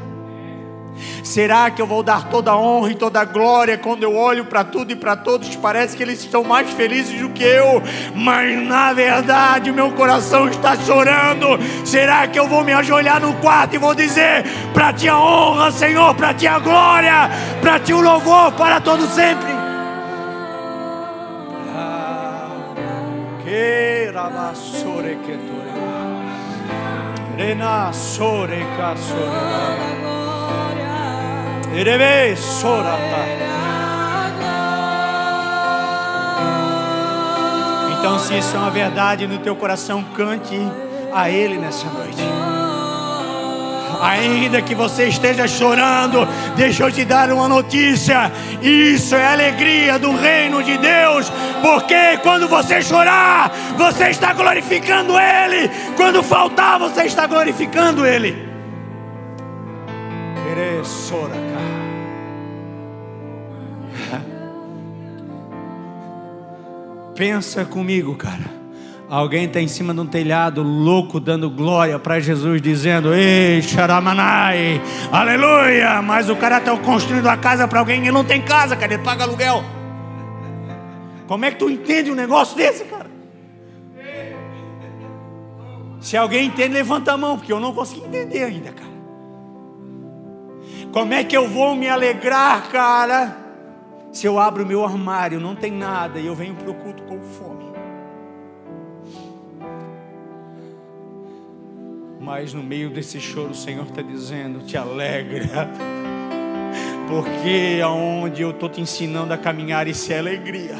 Será que eu vou dar toda a honra e toda a glória quando eu olho para tudo e para todos? Parece que eles estão mais felizes do que eu, mas na verdade o meu coração está chorando. Será que eu vou me ajoelhar no quarto e vou dizer: para ti a honra, Senhor, para ti a glória, para ti o louvor para todo sempre? Então, se isso é uma verdade no teu coração, cante a Ele nessa noite. Ainda que você esteja chorando, deixa eu te dar uma notícia. Isso é a alegria do reino de Deus. Porque quando você chorar, você está glorificando Ele. Quando faltar, você está glorificando Ele. Pensa comigo, cara. Alguém está em cima de um telhado louco, dando glória para Jesus, dizendo: ei, xaramanai, aleluia. Mas o cara está construindo a casa para alguém e ele não tem casa, cara, ele paga aluguel. Como é que tu entende um negócio desse, cara? Se alguém entende, levanta a mão, porque eu não consigo entender ainda, cara. Como é que eu vou me alegrar, cara, se eu abro o meu armário, não tem nada, e eu venho para o culto com fome? Mas no meio desse choro o Senhor está dizendo: te alegra, porque aonde eu estou te ensinando a caminhar, isso é alegria.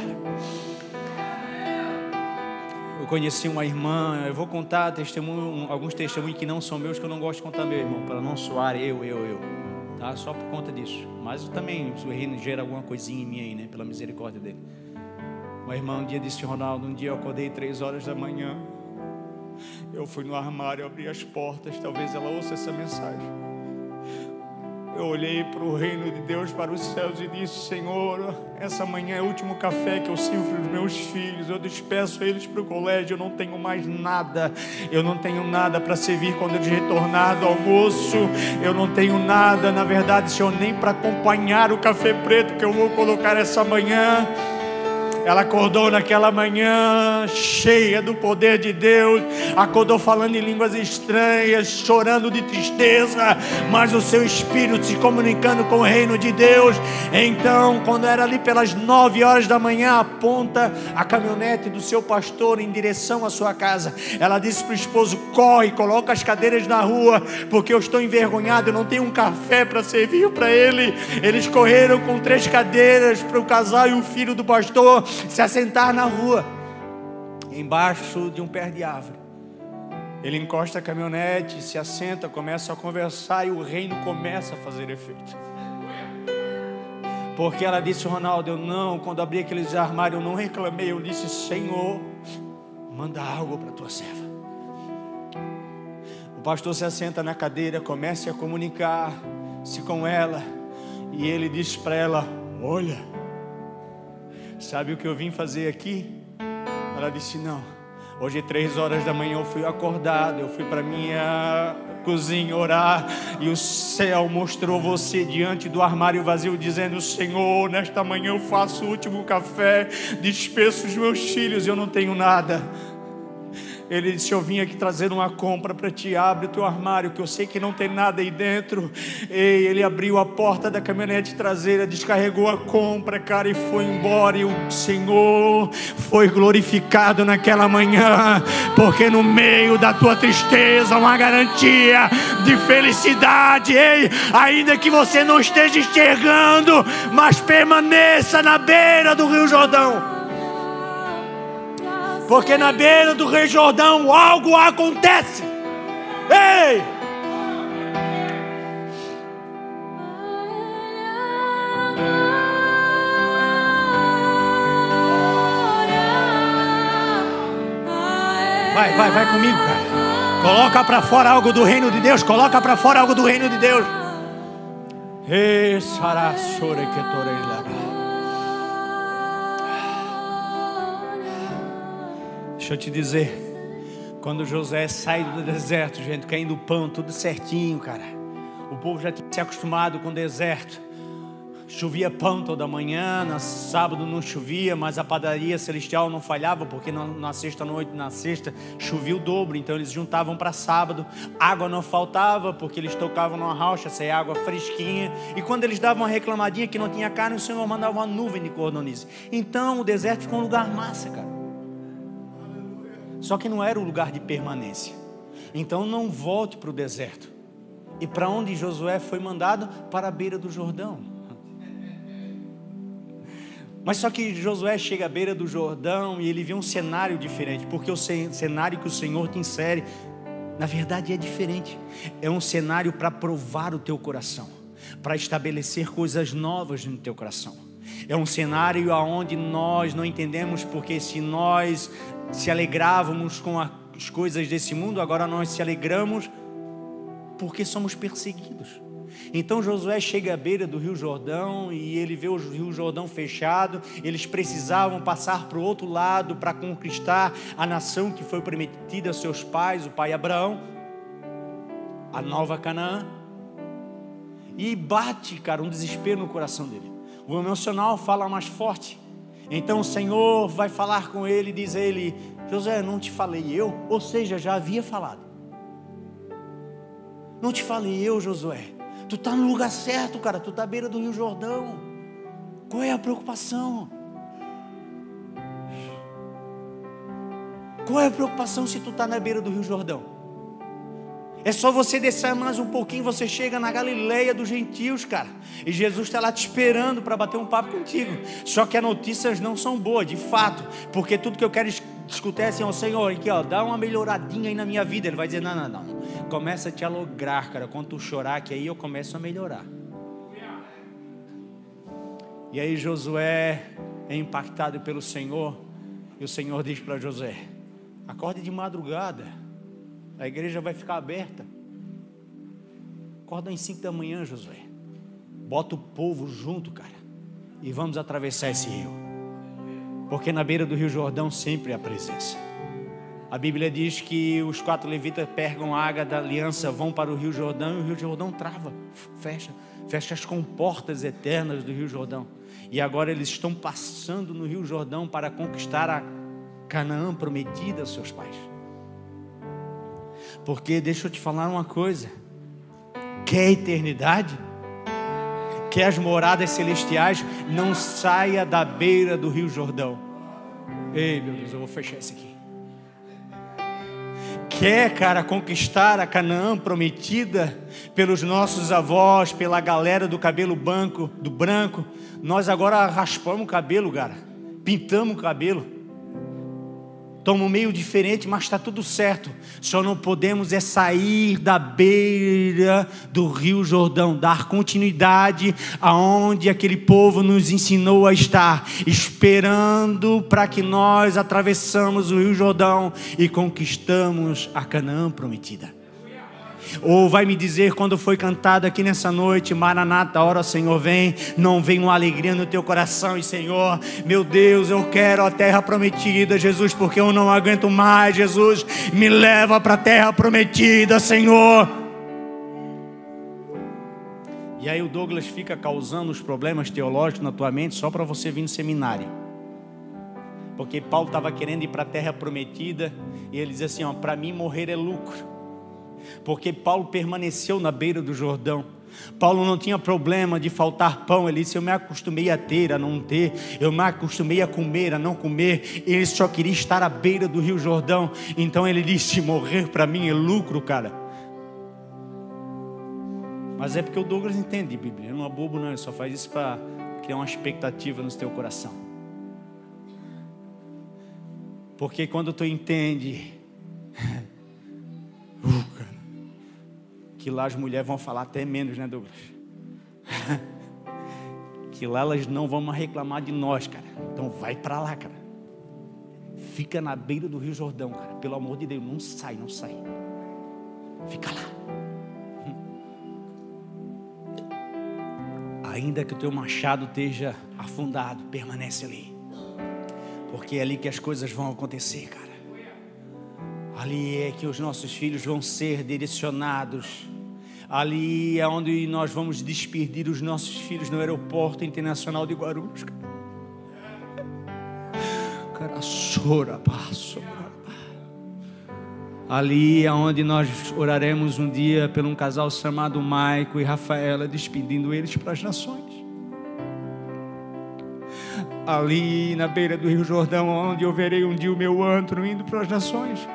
Eu conheci uma irmã, eu vou contar alguns testemunhos que não são meus, que eu não gosto de contar, meu irmão, para não soar eu, tá? Só por conta disso. Mas também o reino gera alguma coisinha em mim aí, né? Pela misericórdia dele. Uma irmã um dia disse: Ronaldo, um dia eu acordei 3 horas da manhã. Eu fui no armário, abri as portas. Talvez ela ouça essa mensagem. Eu olhei para o reino de Deus, para os céus, e disse: Senhor, essa manhã é o último café que eu sirvo para os meus filhos. Eu despeço eles para o colégio. Eu não tenho mais nada. Eu não tenho nada para servir quando eles retornar do almoço. Eu não tenho nada, na verdade, Senhor, nem para acompanhar o café preto que eu vou colocar essa manhã. Ela acordou naquela manhã cheia do poder de Deus. Acordou falando em línguas estranhas, chorando de tristeza, mas o seu espírito se comunicando com o reino de Deus. Então, quando era ali pelas 9 horas da manhã, aponta a caminhonete do seu pastor em direção à sua casa. Ela disse para o esposo: corre, coloca as cadeiras na rua, porque eu estou envergonhado, eu não tenho um café para servir para ele. Eles correram com 3 cadeiras para o casal e o filho do pastor se assentar na rua, embaixo de um pé de árvore. Ele encosta a caminhonete, se assenta, começa a conversar, e o reino começa a fazer efeito. Porque ela disse: Ronaldo, quando abri aqueles armários, eu não reclamei. Eu disse: Senhor, manda água para a tua serva. O pastor se assenta na cadeira, começa a comunicar-se com ela, e ele disse para ela: olha, sabe o que eu vim fazer aqui? Ela disse: não. Hoje 3 horas da manhã eu fui acordado, eu fui para minha cozinha orar, e o céu mostrou você diante do armário vazio, dizendo: Senhor, nesta manhã eu faço o último café, despeço os meus filhos, eu não tenho nada. Ele disse: eu vim aqui trazer uma compra para ti. Abre o teu armário, que eu sei que não tem nada aí dentro. E ele abriu a porta da caminhonete traseira, descarregou a compra, cara, e foi embora. E o Senhor foi glorificado naquela manhã, porque no meio da tua tristeza, uma garantia de felicidade. Ei, ainda que você não esteja enxergando, mas permaneça na beira do Rio Jordão, porque na beira do Rio Jordão algo acontece. Ei! Vai comigo, cara. Coloca para fora algo do reino de Deus. Coloca para fora algo do reino de Deus. Ei, sarasore que torei. Deixa eu te dizer, quando José sai do deserto, gente, caindo pão, tudo certinho, cara. O povo já tinha se acostumado com o deserto. Chovia pão toda manhã, no sábado não chovia, mas a padaria celestial não falhava, porque na sexta chovia o dobro, então eles juntavam para sábado. Água não faltava, porque eles tocavam numa rocha, sem água fresquinha. E quando eles davam uma reclamadinha que não tinha carne, o Senhor mandava uma nuvem de cordonice. Então o deserto ficou um lugar massa, cara. Só que não era o lugar de permanência. Então não volte para o deserto. E para onde Josué foi mandado? Para a beira do Jordão. Mas só que Josué chega à beira do Jordão e ele vê um cenário diferente, porque o cenário que o Senhor te insere Na verdade é diferente. É um cenário para provar o teu coração, para estabelecer coisas novas no teu coração. É um cenário onde nós não entendemos, porque se nós se alegrávamos com as coisas desse mundo, agora nós se alegramos porque somos perseguidos. Então Josué chega à beira do Rio Jordão e ele vê o Rio Jordão fechado. Eles precisavam passar para o outro lado para conquistar a nação que foi prometida a seus pais, o pai Abraão, a nova Canaã. E bate, cara, um desespero no coração dele. O emocional fala mais forte. Então o Senhor vai falar com ele e diz a ele: Josué, não te falei eu? Ou seja, já havia falado. Não te falei eu, Josué? Tu está no lugar certo, cara. Tu está à beira do Rio Jordão. Qual é a preocupação? Qual é a preocupação se tu está na beira do Rio Jordão? É só você descer mais um pouquinho, você chega na Galileia dos gentios, cara. E Jesus está lá te esperando para bater um papo contigo. Só que as notícias não são boas, de fato. Porque tudo que eu quero escutar é assim: ó, Senhor, aqui, ó, dá uma melhoradinha aí na minha vida. Ele vai dizer: não. Começa a te alegrar, cara. Quando tu chorar, que aí eu começo a melhorar. E aí Josué é impactado pelo Senhor. E o Senhor diz para Josué: acorde de madrugada, a igreja vai ficar aberta. Acorda às 5 da manhã, Josué. Bota o povo junto, cara, e vamos atravessar esse rio. Porque na beira do Rio Jordão sempre há presença. A Bíblia diz que os 4 levitas pegam a água da aliança, vão para o Rio Jordão, e o Rio Jordão trava, fecha as comportas eternas do Rio Jordão. E agora eles estão passando no Rio Jordão para conquistar a Canaã prometida aos seus pais. Porque deixa eu te falar uma coisa: quer eternidade? Quer as moradas celestiais? Não saia da beira do Rio Jordão. Ei, meu Deus, eu vou fechar isso aqui. Quer, cara, conquistar a Canaã prometida pelos nossos avós, pela galera do cabelo branco? Nós agora raspamos o cabelo, cara, pintamos o cabelo. Estamos meio diferente, mas está tudo certo. Só não podemos é sair da beira do Rio Jordão, dar continuidade aonde aquele povo nos ensinou a estar, esperando para que nós atravessamos o Rio Jordão e conquistamos a Canaã prometida. Ou vai me dizer, quando foi cantado aqui nessa noite: Maranata, hora Senhor vem, não vem uma alegria no teu coração? E Senhor, meu Deus, eu quero a terra prometida, Jesus, porque eu não aguento mais, Jesus, me leva para a terra prometida, Senhor. E aí o Douglas fica causando os problemas teológicos na tua mente só para você vir no seminário. Porque Paulo estava querendo ir para a terra prometida, e ele diz assim: ó, para mim morrer é lucro. Porque Paulo permaneceu na beira do Jordão. Paulo não tinha problema de faltar pão. Ele disse: eu me acostumei a ter, a não ter. Eu me acostumei a comer, a não comer. Ele só queria estar à beira do Rio Jordão. Então ele disse: morrer para mim é lucro, cara. Mas é porque o Douglas entende Bíblia. Ele não é bobo não, ele só faz isso para criar uma expectativa no teu coração. Porque quando tu entende que lá as mulheres vão falar até menos, né, Douglas? Que lá elas não vão mais reclamar de nós, cara. Então vai para lá, cara. Fica na beira do Rio Jordão, cara. Pelo amor de Deus, não sai. Fica lá. Ainda que o teu machado esteja afundado, permanece ali. Porque é ali que as coisas vão acontecer, cara. Ali é que os nossos filhos vão ser direcionados. Ali é onde nós vamos despedir os nossos filhos no aeroporto internacional de Guarulhos. Ali é onde nós oraremos um dia por um casal chamado Maico e Rafaela, despedindo eles para as nações. Ali na beira do Rio Jordão, onde eu verei um dia o meu antro indo para as nações.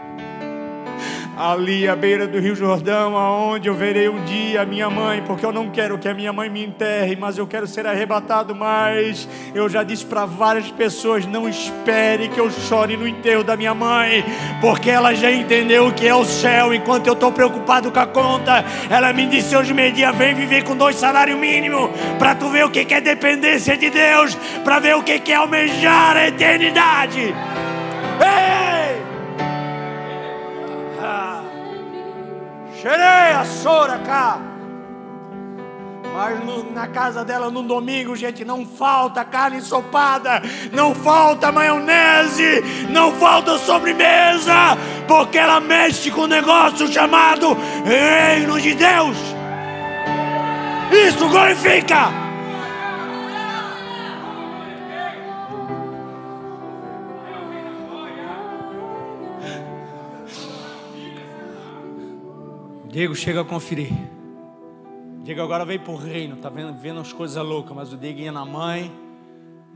ali à beira do Rio Jordão, aonde eu verei um dia a minha mãe, porque eu não quero que a minha mãe me enterre, mas eu quero ser arrebatado. Mas eu já disse para várias pessoas: não espere que eu chore no enterro da minha mãe, porque ela já entendeu o que é o céu. Enquanto eu estou preocupado com a conta, ela me disse hoje meio-dia: vem viver com 2 salários mínimos, para tu ver o que é dependência de Deus, para ver o que é almejar a eternidade. Ei! Cheirei a sora cá. Mas na casa dela no domingo, gente, não falta carne ensopada, não falta maionese, não falta sobremesa, porque ela mexe com um negócio chamado Reino de Deus. Isso glorifica. Diego chega a conferir. Diego agora veio pro reino, tá vendo as coisas loucas, mas o Diego ia na mãe,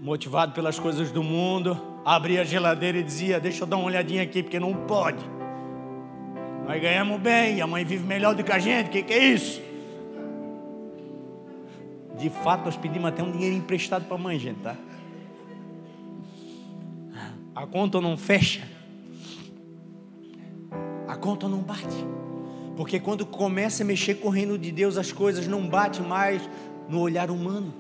motivado pelas coisas do mundo, abria a geladeira e dizia: deixa eu dar uma olhadinha aqui, porque não pode. Nós ganhamos bem, a mãe vive melhor do que a gente, que é isso? De fato, nós pedimos até um dinheiro emprestado pra mãe, gente, tá? A conta não fecha, a conta não bate. Porque quando começa a mexer com o reino de Deus, as coisas não batem mais no olhar humano.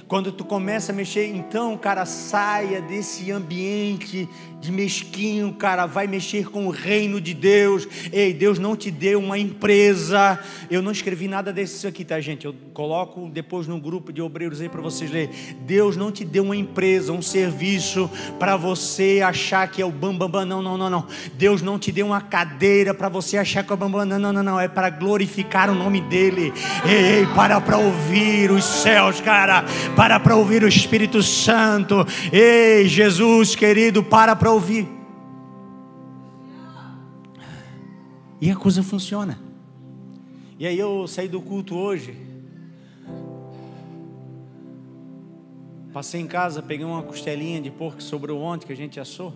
Quando tu começa a mexer, então, cara, saia desse ambiente de mesquinho, cara, vai mexer com o reino de Deus. Ei, Deus não te deu uma empresa. Eu não escrevi nada disso aqui, tá, gente? Eu coloco depois no grupo de obreiros aí para vocês lerem. Deus não te deu uma empresa, um serviço para você achar que é o bambambam. Não. Deus não te deu uma cadeira para você achar que é o bambam. Não. É para glorificar o nome dele. Ei, para ouvir os céus, cara. Para ouvir o Espírito Santo. Ei, Jesus querido, para ouvir. E a coisa funciona. E aí eu saí do culto hoje, passei em casa, peguei uma costelinha de porco que sobrou ontem, que a gente assou,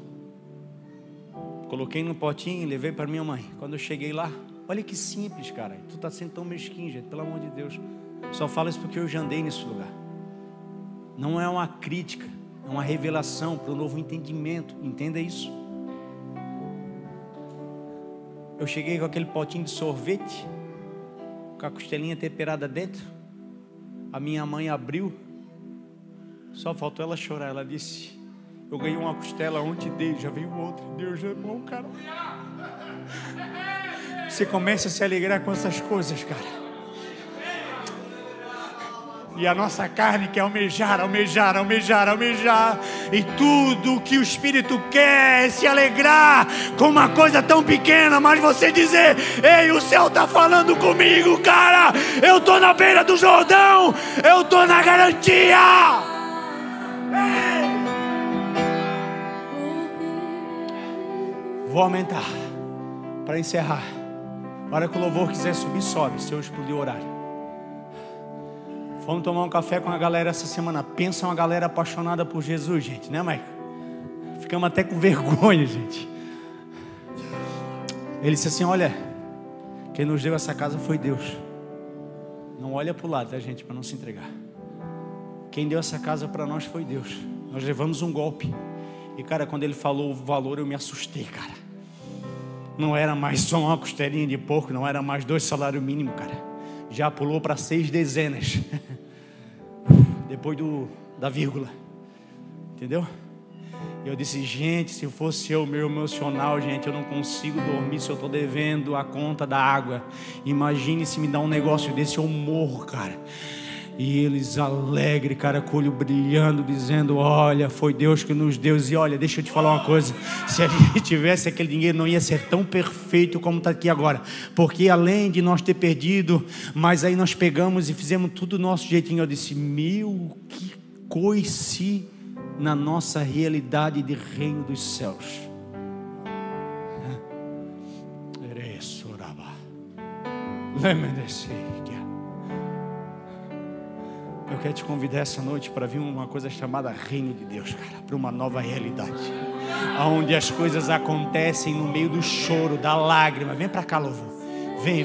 coloquei no potinho e levei para minha mãe. Quando eu cheguei lá, olha que simples, cara. Tu tá sendo tão mesquinho, gente, pelo amor de Deus. Só falo isso porque eu já andei nesse lugar. Não é uma crítica, é uma revelação para o novo entendimento. Entenda isso. Eu cheguei com aquele potinho de sorvete, com a costelinha temperada dentro. A minha mãe abriu, só faltou ela chorar. Ela disse: eu ganhei uma costela ontem, dei, já veio outra. Deus é bom, cara. Você começa a se alegrar com essas coisas, cara. E a nossa carne quer almejar. E tudo que o Espírito quer é se alegrar com uma coisa tão pequena. Mas você dizer: ei, o céu está falando comigo, cara. Eu estou na beira do Jordão. Eu estou na garantia. Ei. Vou aumentar. Para encerrar. Na hora que o louvor quiser subir, sobe. Se eu explodir o horário. Fomos tomar um café com a galera essa semana. Pensa uma galera apaixonada por Jesus, gente, né, Michael? Ficamos até com vergonha, gente. Ele disse assim: olha, quem nos deu essa casa foi Deus. Não olha para o lado, tá, gente, para não se entregar. Quem deu essa casa para nós foi Deus. Nós levamos um golpe. E, cara, quando ele falou o valor, eu me assustei, cara. Não era mais só uma costelinha de porco, não era mais 2 salários mínimos, cara. Já pulou para 6 dezenas. Depois da vírgula. Entendeu? Eu disse: gente, se fosse eu, meu emocional, gente, eu não consigo dormir se eu estou devendo a conta da água. Imagine se me dá um negócio desse, eu morro, cara. E eles alegres, cara, com o olho brilhando, dizendo: olha, foi Deus que nos deu. E olha, deixa eu te falar uma coisa: se a gente tivesse aquele dinheiro, não ia ser tão perfeito como está aqui agora. Porque além de nós ter perdido, mas aí nós pegamos e fizemos tudo do nosso jeitinho. Eu disse: meu, que coice na nossa realidade de reino dos céus. Eu quero te convidar essa noite para vir uma coisa chamada reino de Deus, cara, para uma nova realidade. Aonde as coisas acontecem no meio do choro, da lágrima. Vem para cá, louvor. Vem.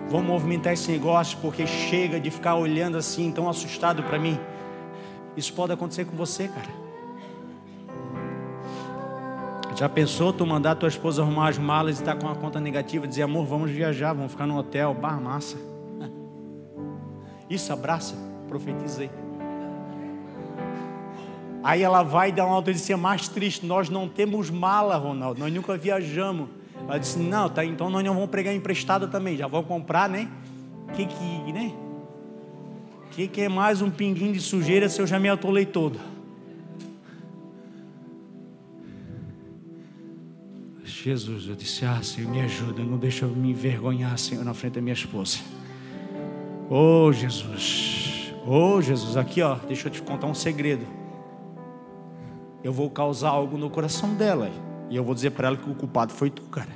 Vamos movimentar esse negócio, porque chega de ficar olhando assim, tão assustado para mim. Isso pode acontecer com você, cara. Já pensou tu mandar tua esposa arrumar as malas e tá com uma conta negativa, dizer, amor, vamos viajar, vamos ficar no hotel, massa. Isso, abraça, profetizei. Aí ela vai dar uma notícia mais triste, nós não temos mala, Ronaldo, nós nunca viajamos. Ela disse, não, tá, então nós não vamos pregar emprestada também, já vamos comprar, né? Que é mais um pinguinho de sujeira se eu já me atolei todo? Jesus, eu disse, Senhor, me ajuda, não deixa eu me envergonhar, Senhor, na frente da minha esposa. Oh, Jesus, aqui ó, deixa eu te contar um segredo. Eu vou causar algo no coração dela, e eu vou dizer para ela que o culpado foi tu, cara.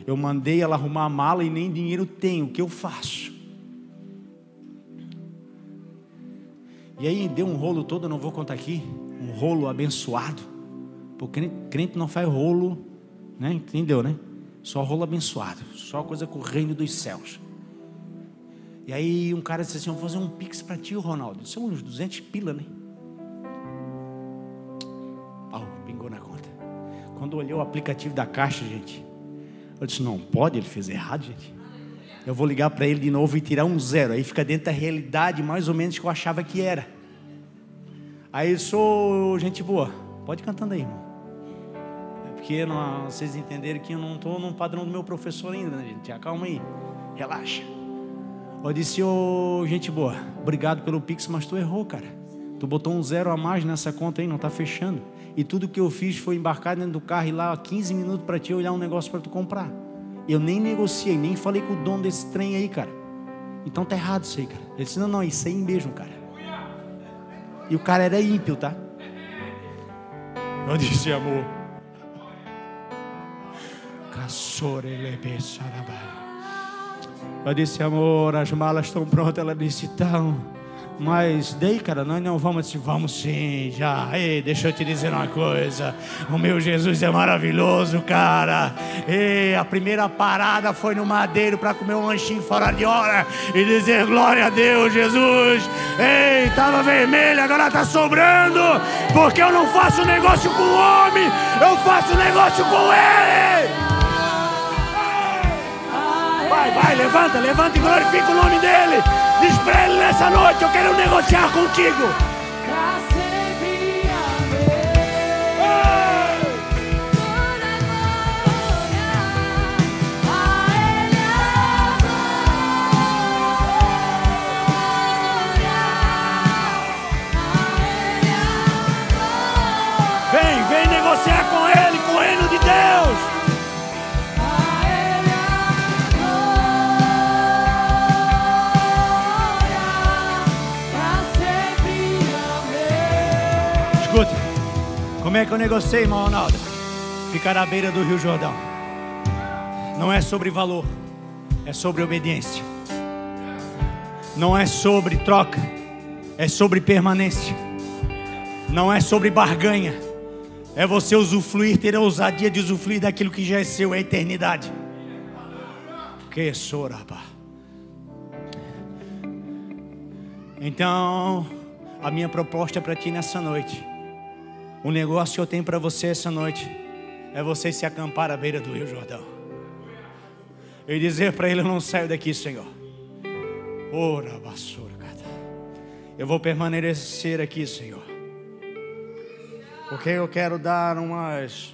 Eu mandei ela arrumar a mala e nem dinheiro tenho, o que eu faço? E aí deu um rolo todo, eu não vou contar aqui, um rolo abençoado, porque crente não faz rolo, né? Entendeu, né? Só rolo abençoado, só coisa com o reino dos céus. E aí um cara disse assim, vou fazer um pix para ti, Ronaldo. São uns 200 pila, né? Pingou na conta. Quando olhou o aplicativo da caixa, gente, eu disse, não pode, ele fez errado, gente. Eu vou ligar para ele de novo e tirar um 0. Aí fica dentro da realidade mais ou menos que eu achava que era. Aí eu sou gente boa. Pode ir cantando aí, irmão. É porque vocês entenderam que eu não estou no padrão do meu professor ainda, né, gente? Calma aí, relaxa. Eu disse, gente boa, obrigado pelo pix, mas tu errou, cara. Tu botou um 0 a mais nessa conta aí, não está fechando. E tudo que eu fiz foi embarcar dentro do carro e ir lá 15 minutos para te olhar um negócio para tu comprar. Eu nem negociei, nem falei com o dono desse trem aí, cara. Então tá errado isso aí, cara. Ele disse, não, isso aí mesmo, cara. E o cara era ímpio, tá? Eu disse, amor. Eu disse, amor, as malas estão prontas. Ela disse, estão. Mas daí, cara, nós não vamos. Vamos sim, já. Ei, deixa eu te dizer uma coisa. O meu Jesus é maravilhoso, cara. Ei, a primeira parada foi no Madeiro para comer um lanchinho fora de hora e dizer glória a Deus, Jesus. Ei, tava vermelho, agora tá sobrando. Porque eu não faço negócio com o homem, eu faço negócio com ele. Vai, levanta e glorifica o nome dele. Diz pra ele nessa noite, eu quero negociar contigo. Pra sempre amei. Toda glória a ele a glória. Vem negociar com ele, com o reino de Deus. Como é que eu negociei, irmão Ronaldo? Ficar à beira do Rio Jordão. Não é sobre valor, é sobre obediência. Não é sobre troca, é sobre permanência. Não é sobre barganha, é você usufruir, ter a ousadia de usufruir daquilo que já é seu, é a eternidade. Que soraba. Então, a minha proposta para ti nessa noite, o negócio que eu tenho para você essa noite, é você se acampar à beira do Rio Jordão e dizer para ele, eu não saio daqui, Senhor. Ora, basura, eu vou permanecer aqui, Senhor, porque eu quero dar umas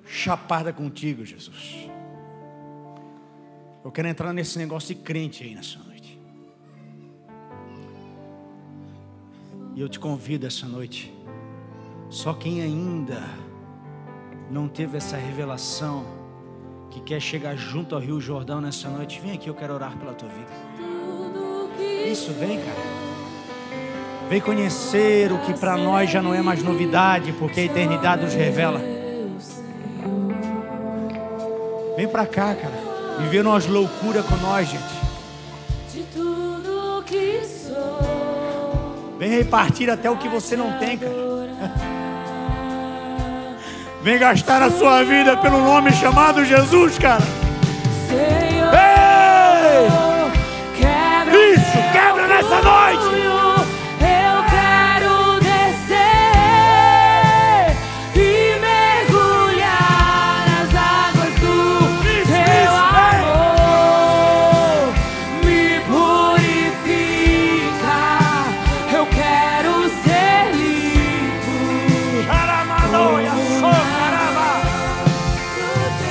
chapadas contigo, Jesus. Eu quero entrar nesse negócio de crente aí nessa noite. E eu te convido essa noite. Só quem ainda não teve essa revelação, que quer chegar junto ao Rio Jordão nessa noite, vem aqui, eu quero orar pela tua vida. Isso, vem, cara. Vem conhecer o que para nós já não é mais novidade, porque a eternidade nos revela. Vem pra cá, cara. Viver umas loucuras com nós, gente. De tudo que sou. Vem repartir até o que você não tem, cara. Vem gastar a sua vida pelo nome chamado Jesus, cara. Senhor, Ei! quebra Isso, quebra nessa noite. Eu quero descer e mergulhar nas águas do teu amor. Me purifica, eu quero ser limpo. Caramandoia, socaraba.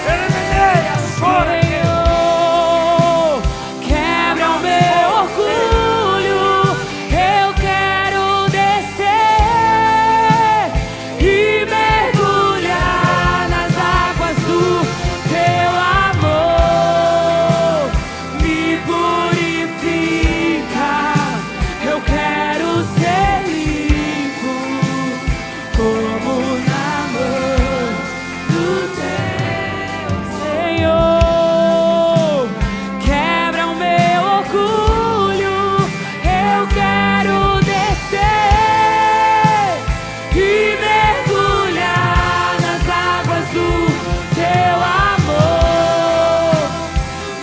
Eremeia, sora. Senhor, quebra o meu orgulho, eu quero descer e mergulhar nas águas do teu amor. Me purifica, eu quero ser limpo, como na mão do teu Senhor. Quebra o meu orgulho, eu quero descer e mergulhar nas águas do teu amor.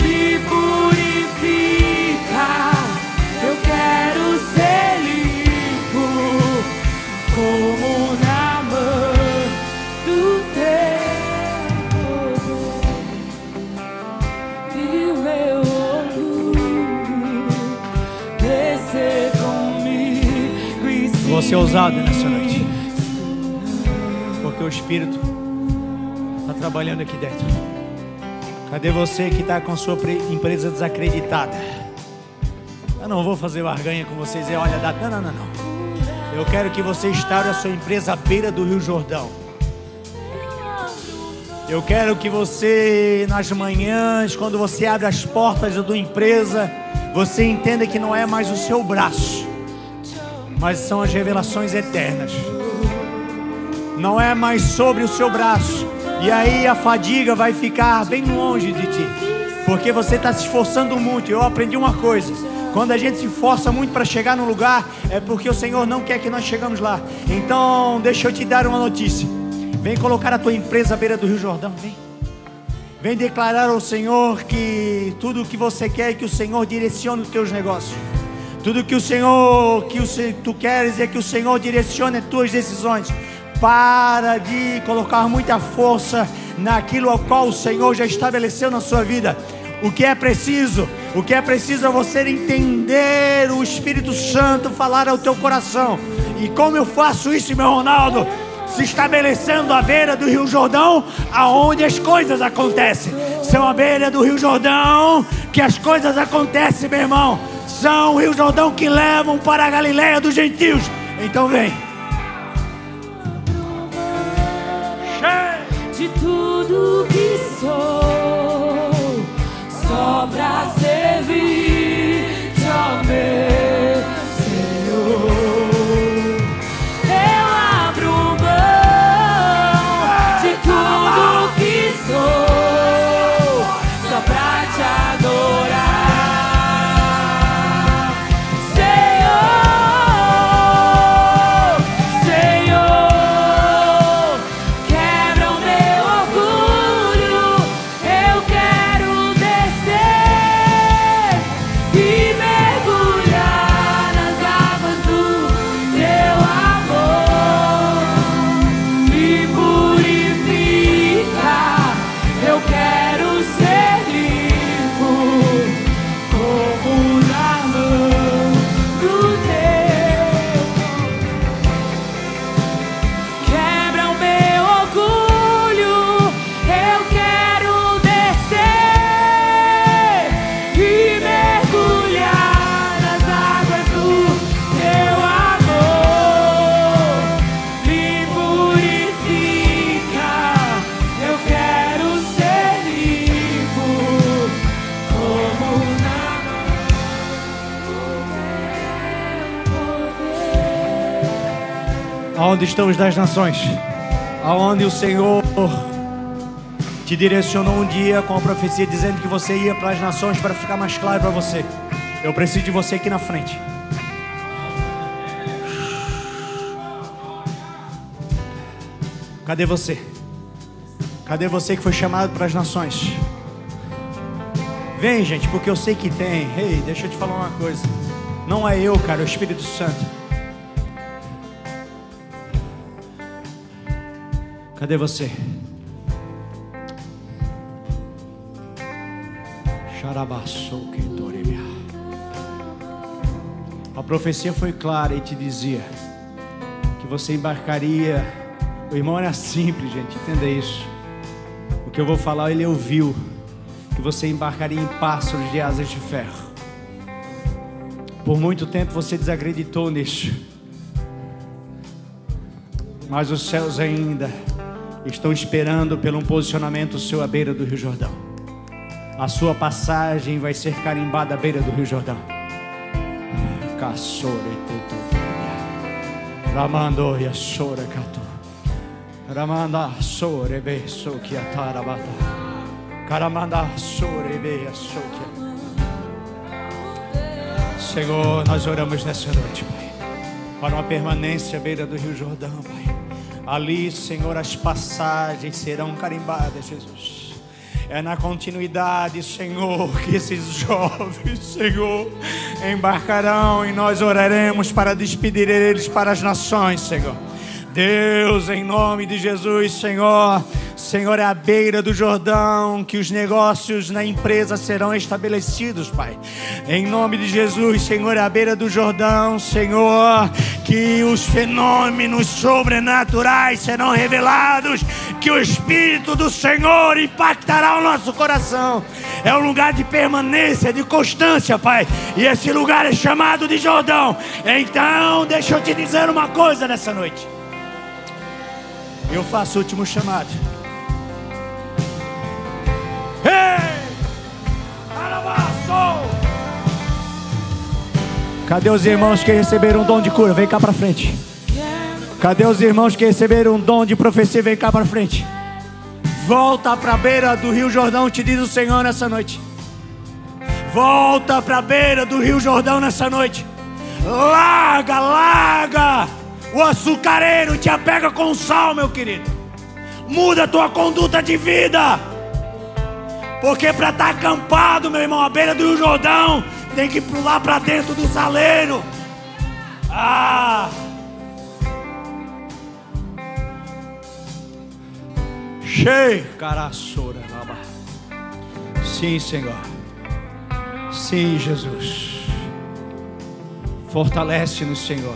Me purifica, eu quero ser limpo, como na mão do teu poder. E o meu orgulho descer comigo e se Vou ser ousado nessa noite, porque o Espírito está trabalhando aqui dentro. Cadê você que está com sua empresa desacreditada? Eu não vou fazer barganha com vocês e olha, dá. Não. Eu quero que você instaure a sua empresa à beira do Rio Jordão. Eu quero que você, nas manhãs, quando você abre as portas da tua empresa, você entenda que não é mais o seu braço, mas são as revelações eternas. Não é mais sobre o seu braço. E aí a fadiga vai ficar bem longe de ti, porque você está se esforçando muito. Eu aprendi uma coisa: quando a gente se esforça muito para chegar no lugar, é porque o Senhor não quer que nós chegamos lá. Então deixa eu te dar uma notícia. Vem colocar a tua empresa à beira do Rio Jordão. Vem declarar ao Senhor que tudo o que você quer é que o Senhor direcione os teus negócios. Tudo que tu queres é que o Senhor direcione as tuas decisões. Para de colocar muita força naquilo ao qual o Senhor já estabeleceu na sua vida. O que é preciso é você entender o Espírito Santo falar ao teu coração. E como eu faço isso, meu Ronaldo? Se estabelecendo à beira do Rio Jordão, aonde as coisas acontecem. São à beira do Rio Jordão que as coisas acontecem, meu irmão. São o Rio Jordão que levam para a Galileia dos gentios. Então vem. de tudo que sou, só pra servir-te, ó meu Senhor. Eu abro mão de tudo que sou, só pra te adorar, Senhor, Senhor. Quebra o meu orgulho, eu quero descer e mergulhar nas águas do teu amor. Me purifica, eu quero ser limpo, como na mão do teu. Quebra o meu orgulho, eu quero descer e mergulhar nas águas do teu amor. Me purifica, eu quero ser limpo, como na mão do teu poder. Aonde estão os das nações? Aonde o Senhor te direcionou um dia com a profecia dizendo que você ia para as nações, para ficar mais claro para você. Eu preciso de você aqui na frente. Cadê você? Cadê você que foi chamado para as nações? Vem, gente, porque eu sei que tem. Ei, deixa eu te falar uma coisa. Não é eu, cara, é o Espírito Santo. Cadê você? A profecia foi clara e te dizia que você embarcaria. O irmão era simples, gente, entenda isso. O que eu vou falar, ele ouviu. Que você embarcaria em pássaros de asas de ferro. Por muito tempo você desacreditou nisso. Mas os céus ainda estão esperando pelo um posicionamento seu à beira do Rio Jordão. A sua passagem vai ser carimbada à beira do Rio Jordão. Ramandoia sora cato. Ramanda sore be sokia tarabata. Caramanda sore be sokia. Senhor, nós oramos nessa noite, Pai, para uma permanência à beira do Rio Jordão, Pai. Ali, Senhor, as passagens serão carimbadas, Jesus. É na continuidade, Senhor, que esses jovens, Senhor, embarcarão e nós oraremos para despedir eles para as nações, Senhor. Deus, em nome de Jesus, Senhor. Senhor, é à beira do Jordão que os negócios na empresa serão estabelecidos, Pai. Em nome de Jesus, Senhor, é à beira do Jordão, Senhor, que os fenômenos sobrenaturais serão revelados, que o Espírito do Senhor impactará o nosso coração. É um lugar de permanência, de constância, Pai. E esse lugar é chamado de Jordão. Então, deixa eu te dizer uma coisa nessa noite. Eu faço o último chamado. Cadê os irmãos que receberam um dom de cura? Vem cá para frente. Cadê os irmãos que receberam um dom de profecia? Vem cá para frente. Volta para a beira do Rio Jordão, te diz o Senhor nessa noite. Volta para a beira do Rio Jordão nessa noite. Larga o açucareiro, te apega com sal, meu querido. Muda a tua conduta de vida. Porque para estar acampado, meu irmão, à beira do Rio Jordão, tem que pular para dentro do saleiro. Cheio, caraçora, lava. Sim, Senhor. Sim, Jesus. Fortalece-nos, Senhor.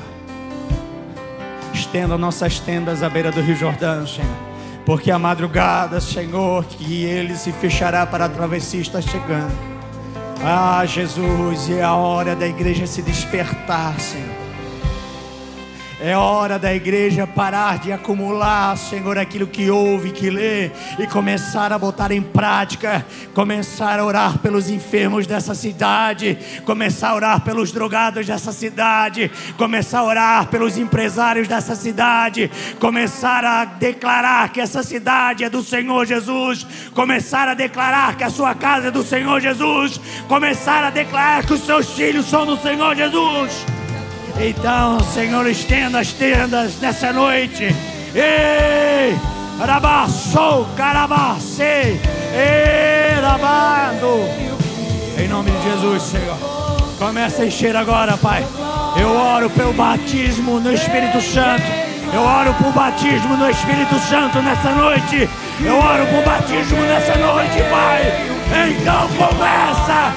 Estenda nossas tendas à beira do Rio Jordão, Senhor. Porque a madrugada, Senhor, que ele se fechará para a travessia está chegando. Jesus, e é a hora da igreja se despertar, Senhor. É hora da igreja parar de acumular, Senhor, aquilo que ouve, que lê, e começar a botar em prática. Começar a orar pelos enfermos dessa cidade. Começar a orar pelos drogados dessa cidade. Começar a orar pelos empresários dessa cidade. Começar a declarar que essa cidade é do Senhor Jesus. Começar a declarar que a sua casa é do Senhor Jesus. Começar a declarar que os seus filhos são do Senhor Jesus. Então, Senhor, estenda as tendas nessa noite. Ei, Rabassou, Carabacei, Rabando. Em nome de Jesus, Senhor. Começa a encher agora, Pai. Eu oro pelo batismo no Espírito Santo. Eu oro por batismo no Espírito Santo nessa noite. Eu oro por batismo nessa noite, Pai. Então começa.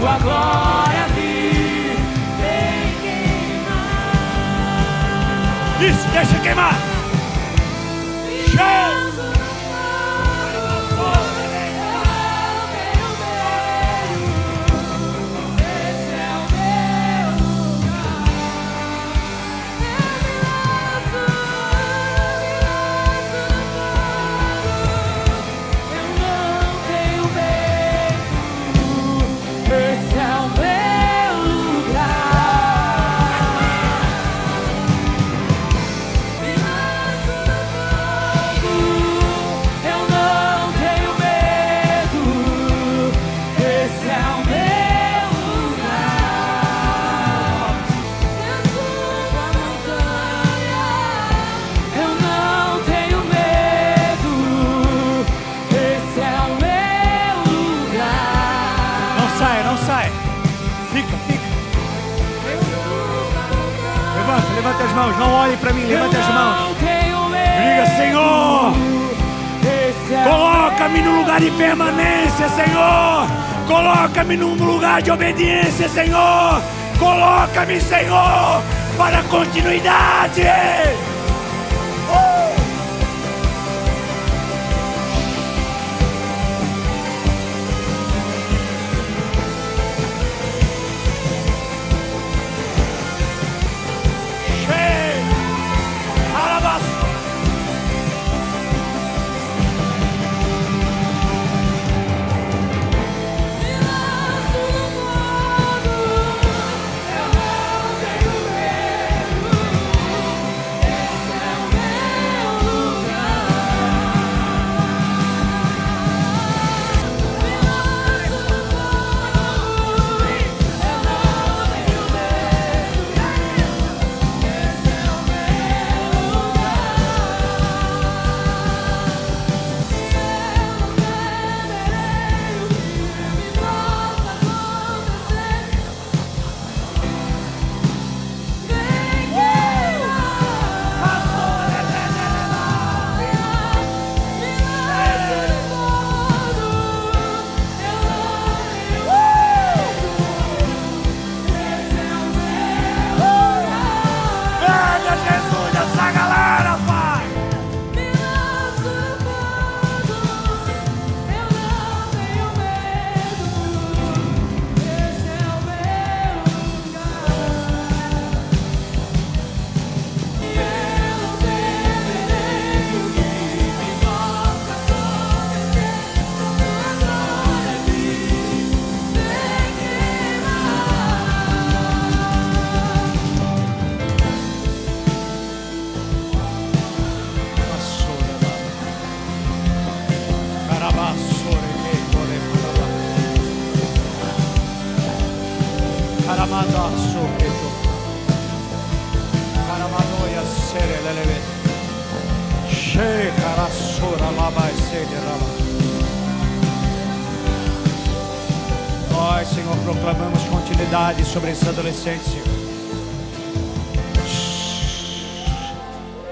Sua glória vir, vem queimar. Isso, deixa queimar. Cheio. Ooh. saia, não saia. Fica. Levanta as mãos, não olhe para mim, levante as mãos. Diga, Senhor, coloca-me no lugar de permanência, Senhor. Coloca-me num lugar de obediência, Senhor. Coloca-me, Senhor, para a continuidade. Nós, Senhor, proclamamos continuidade sobre esses adolescentes, Senhor.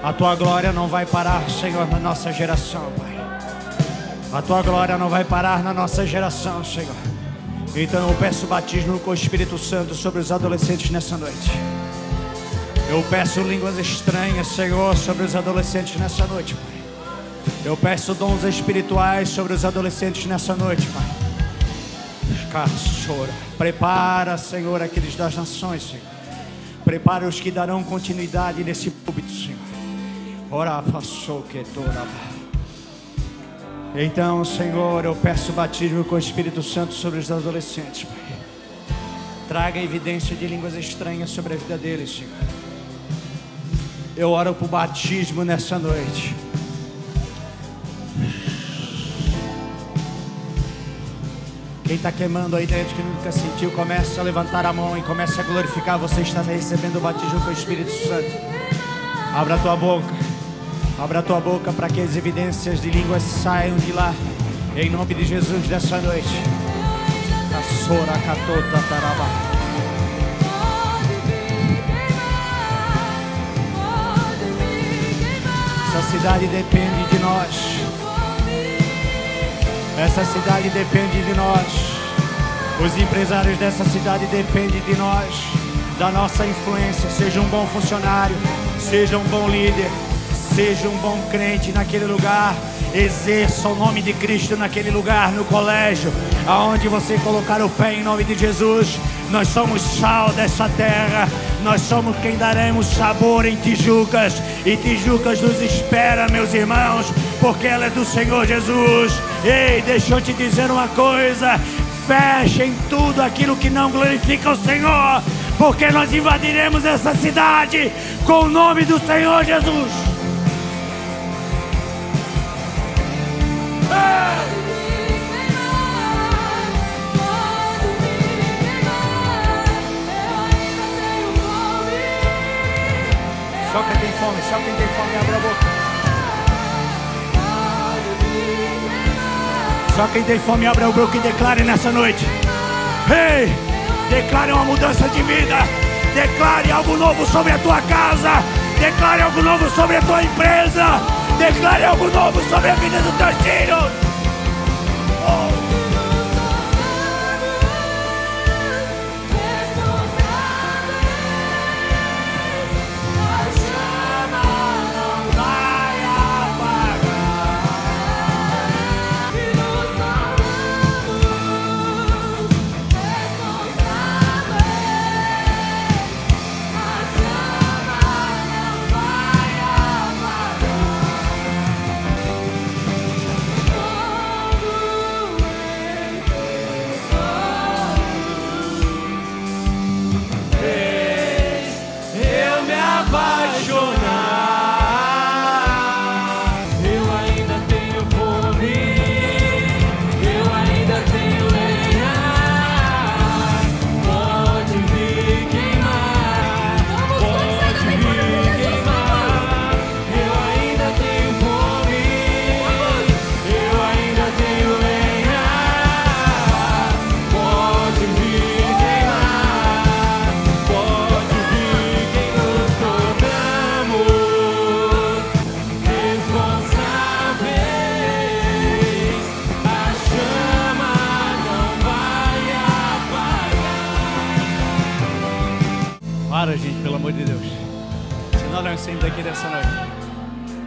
A Tua glória não vai parar, Senhor, na nossa geração, Pai. A Tua glória não vai parar na nossa geração, Senhor. Então eu peço batismo com o Espírito Santo sobre os adolescentes nessa noite. Eu peço línguas estranhas, Senhor, sobre os adolescentes nessa noite, Pai. Eu peço dons espirituais sobre os adolescentes nessa noite, Pai. Prepara, Senhor, aqueles das nações, Senhor. Prepara os que darão continuidade nesse púlpito, Senhor. Ora, passou que toda. Então, Senhor, eu peço batismo com o Espírito Santo sobre os adolescentes, Pai. Traga evidência de línguas estranhas sobre a vida deles, Senhor. Eu oro por batismo nessa noite. Quem está queimando aí dentro que nunca sentiu, começa a levantar a mão e começa a glorificar. Você está recebendo o batismo com o Espírito Santo. Abra a tua boca. Abra a tua boca para que as evidências de línguas saiam de lá. Em nome de Jesus dessa noite. Essa cidade depende de nós. Essa cidade depende de nós. Os empresários dessa cidade dependem de nós, da nossa influência. Seja um bom funcionário, seja um bom líder, seja um bom crente naquele lugar. Exerça o nome de Cristo naquele lugar, no colégio, aonde você colocar o pé, em nome de Jesus. Nós somos sal dessa terra. Nós somos quem daremos sabor em Tijucas. E Tijucas nos espera, meus irmãos, porque ela é do Senhor Jesus. Ei, deixa eu te dizer uma coisa: fechem tudo aquilo que não glorifica o Senhor, porque nós invadiremos essa cidade com o nome do Senhor Jesus. Só quem tem fome, só quem tem fome, abre a boca. Só quem tem fome, abre a boca e declare nessa noite. Ei, declare uma mudança de vida. Declare algo novo sobre a tua casa. Declare algo novo sobre a tua empresa. Declare algo novo sobre a vida dos teus filhos. Gente, pelo amor de Deus, se nós não saímos daqui dessa noite,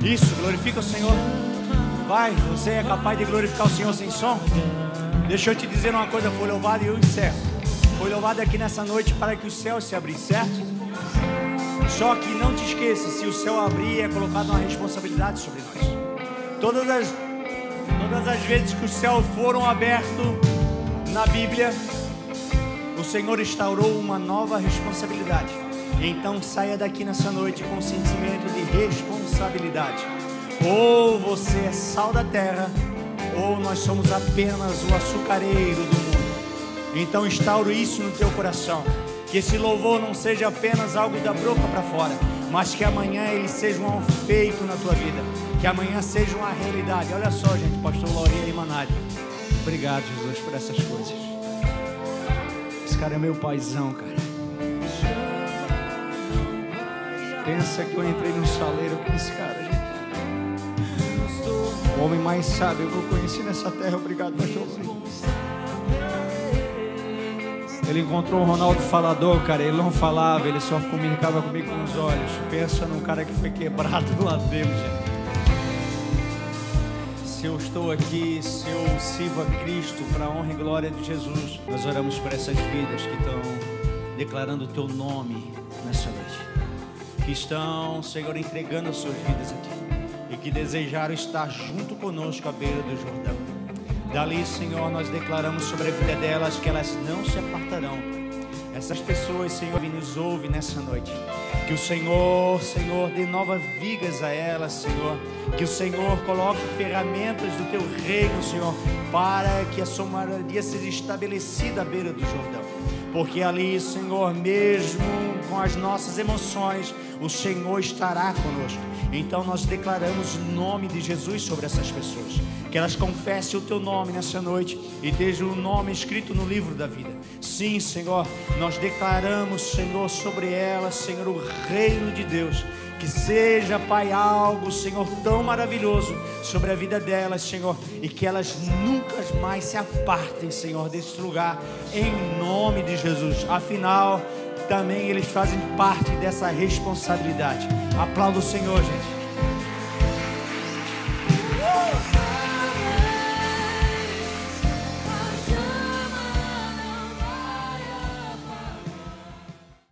isso, glorifica o Senhor. Vai, você é capaz de glorificar o Senhor sem som? Deixa eu te dizer uma coisa, foi louvado e eu encerro. Foi louvado aqui nessa noite para que o céu se abrisse, certo? Só que não te esqueça, se o céu abrir, é colocado uma responsabilidade sobre nós. Todas as vezes que os céus foram abertos na Bíblia, o Senhor instaurou uma nova responsabilidade. Então saia daqui nessa noite com um sentimento de responsabilidade. Ou você é sal da terra, ou nós somos apenas o açucareiro do mundo. Então instauro isso no teu coração. Que esse louvor não seja apenas algo da boca para fora, mas que amanhã ele seja um feito na tua vida. Que amanhã seja uma realidade. Olha só, gente, pastor Laurinha e Manari. Obrigado, Jesus, por essas coisas. Esse cara é meu paizão, cara. Pensa que eu entrei no saleiro com esse cara, gente. O homem mais sábio que eu conheci nessa terra. Obrigado, pastor. Ele encontrou o Ronaldo falador, cara. Ele não falava, ele só comunicava comigo com os olhos. Pensa num cara que foi quebrado lá dentro, gente. Se eu estou aqui, se eu sirvo a Cristo para a honra e glória de Jesus, nós oramos por essas vidas que estão declarando o teu nome nessa noite. Que estão, Senhor, entregando as suas vidas aqui e que desejaram estar junto conosco à beira do Jordão. Dali, Senhor, nós declaramos sobre a vida delas que elas não se apartarão. Essas pessoas, Senhor, que nos ouvem nessa noite, que o Senhor, dê novas vigas a elas, Senhor. Que o Senhor coloque ferramentas do teu reino, Senhor, para que a sua moradia seja estabelecida à beira do Jordão. Porque ali, Senhor, mesmo com as nossas emoções, o Senhor estará conosco. Então nós declaramos o nome de Jesus sobre essas pessoas. Que elas confessem o teu nome nessa noite e esteja o nome escrito no livro da vida. Sim, Senhor, nós declaramos, Senhor, sobre elas, Senhor, o reino de Deus. Que seja, Pai, algo, Senhor, tão maravilhoso sobre a vida delas, Senhor, e que elas nunca mais se apartem, Senhor, desse lugar, em nome de Jesus. Afinal, também eles fazem parte dessa responsabilidade. Aplauda o Senhor, gente.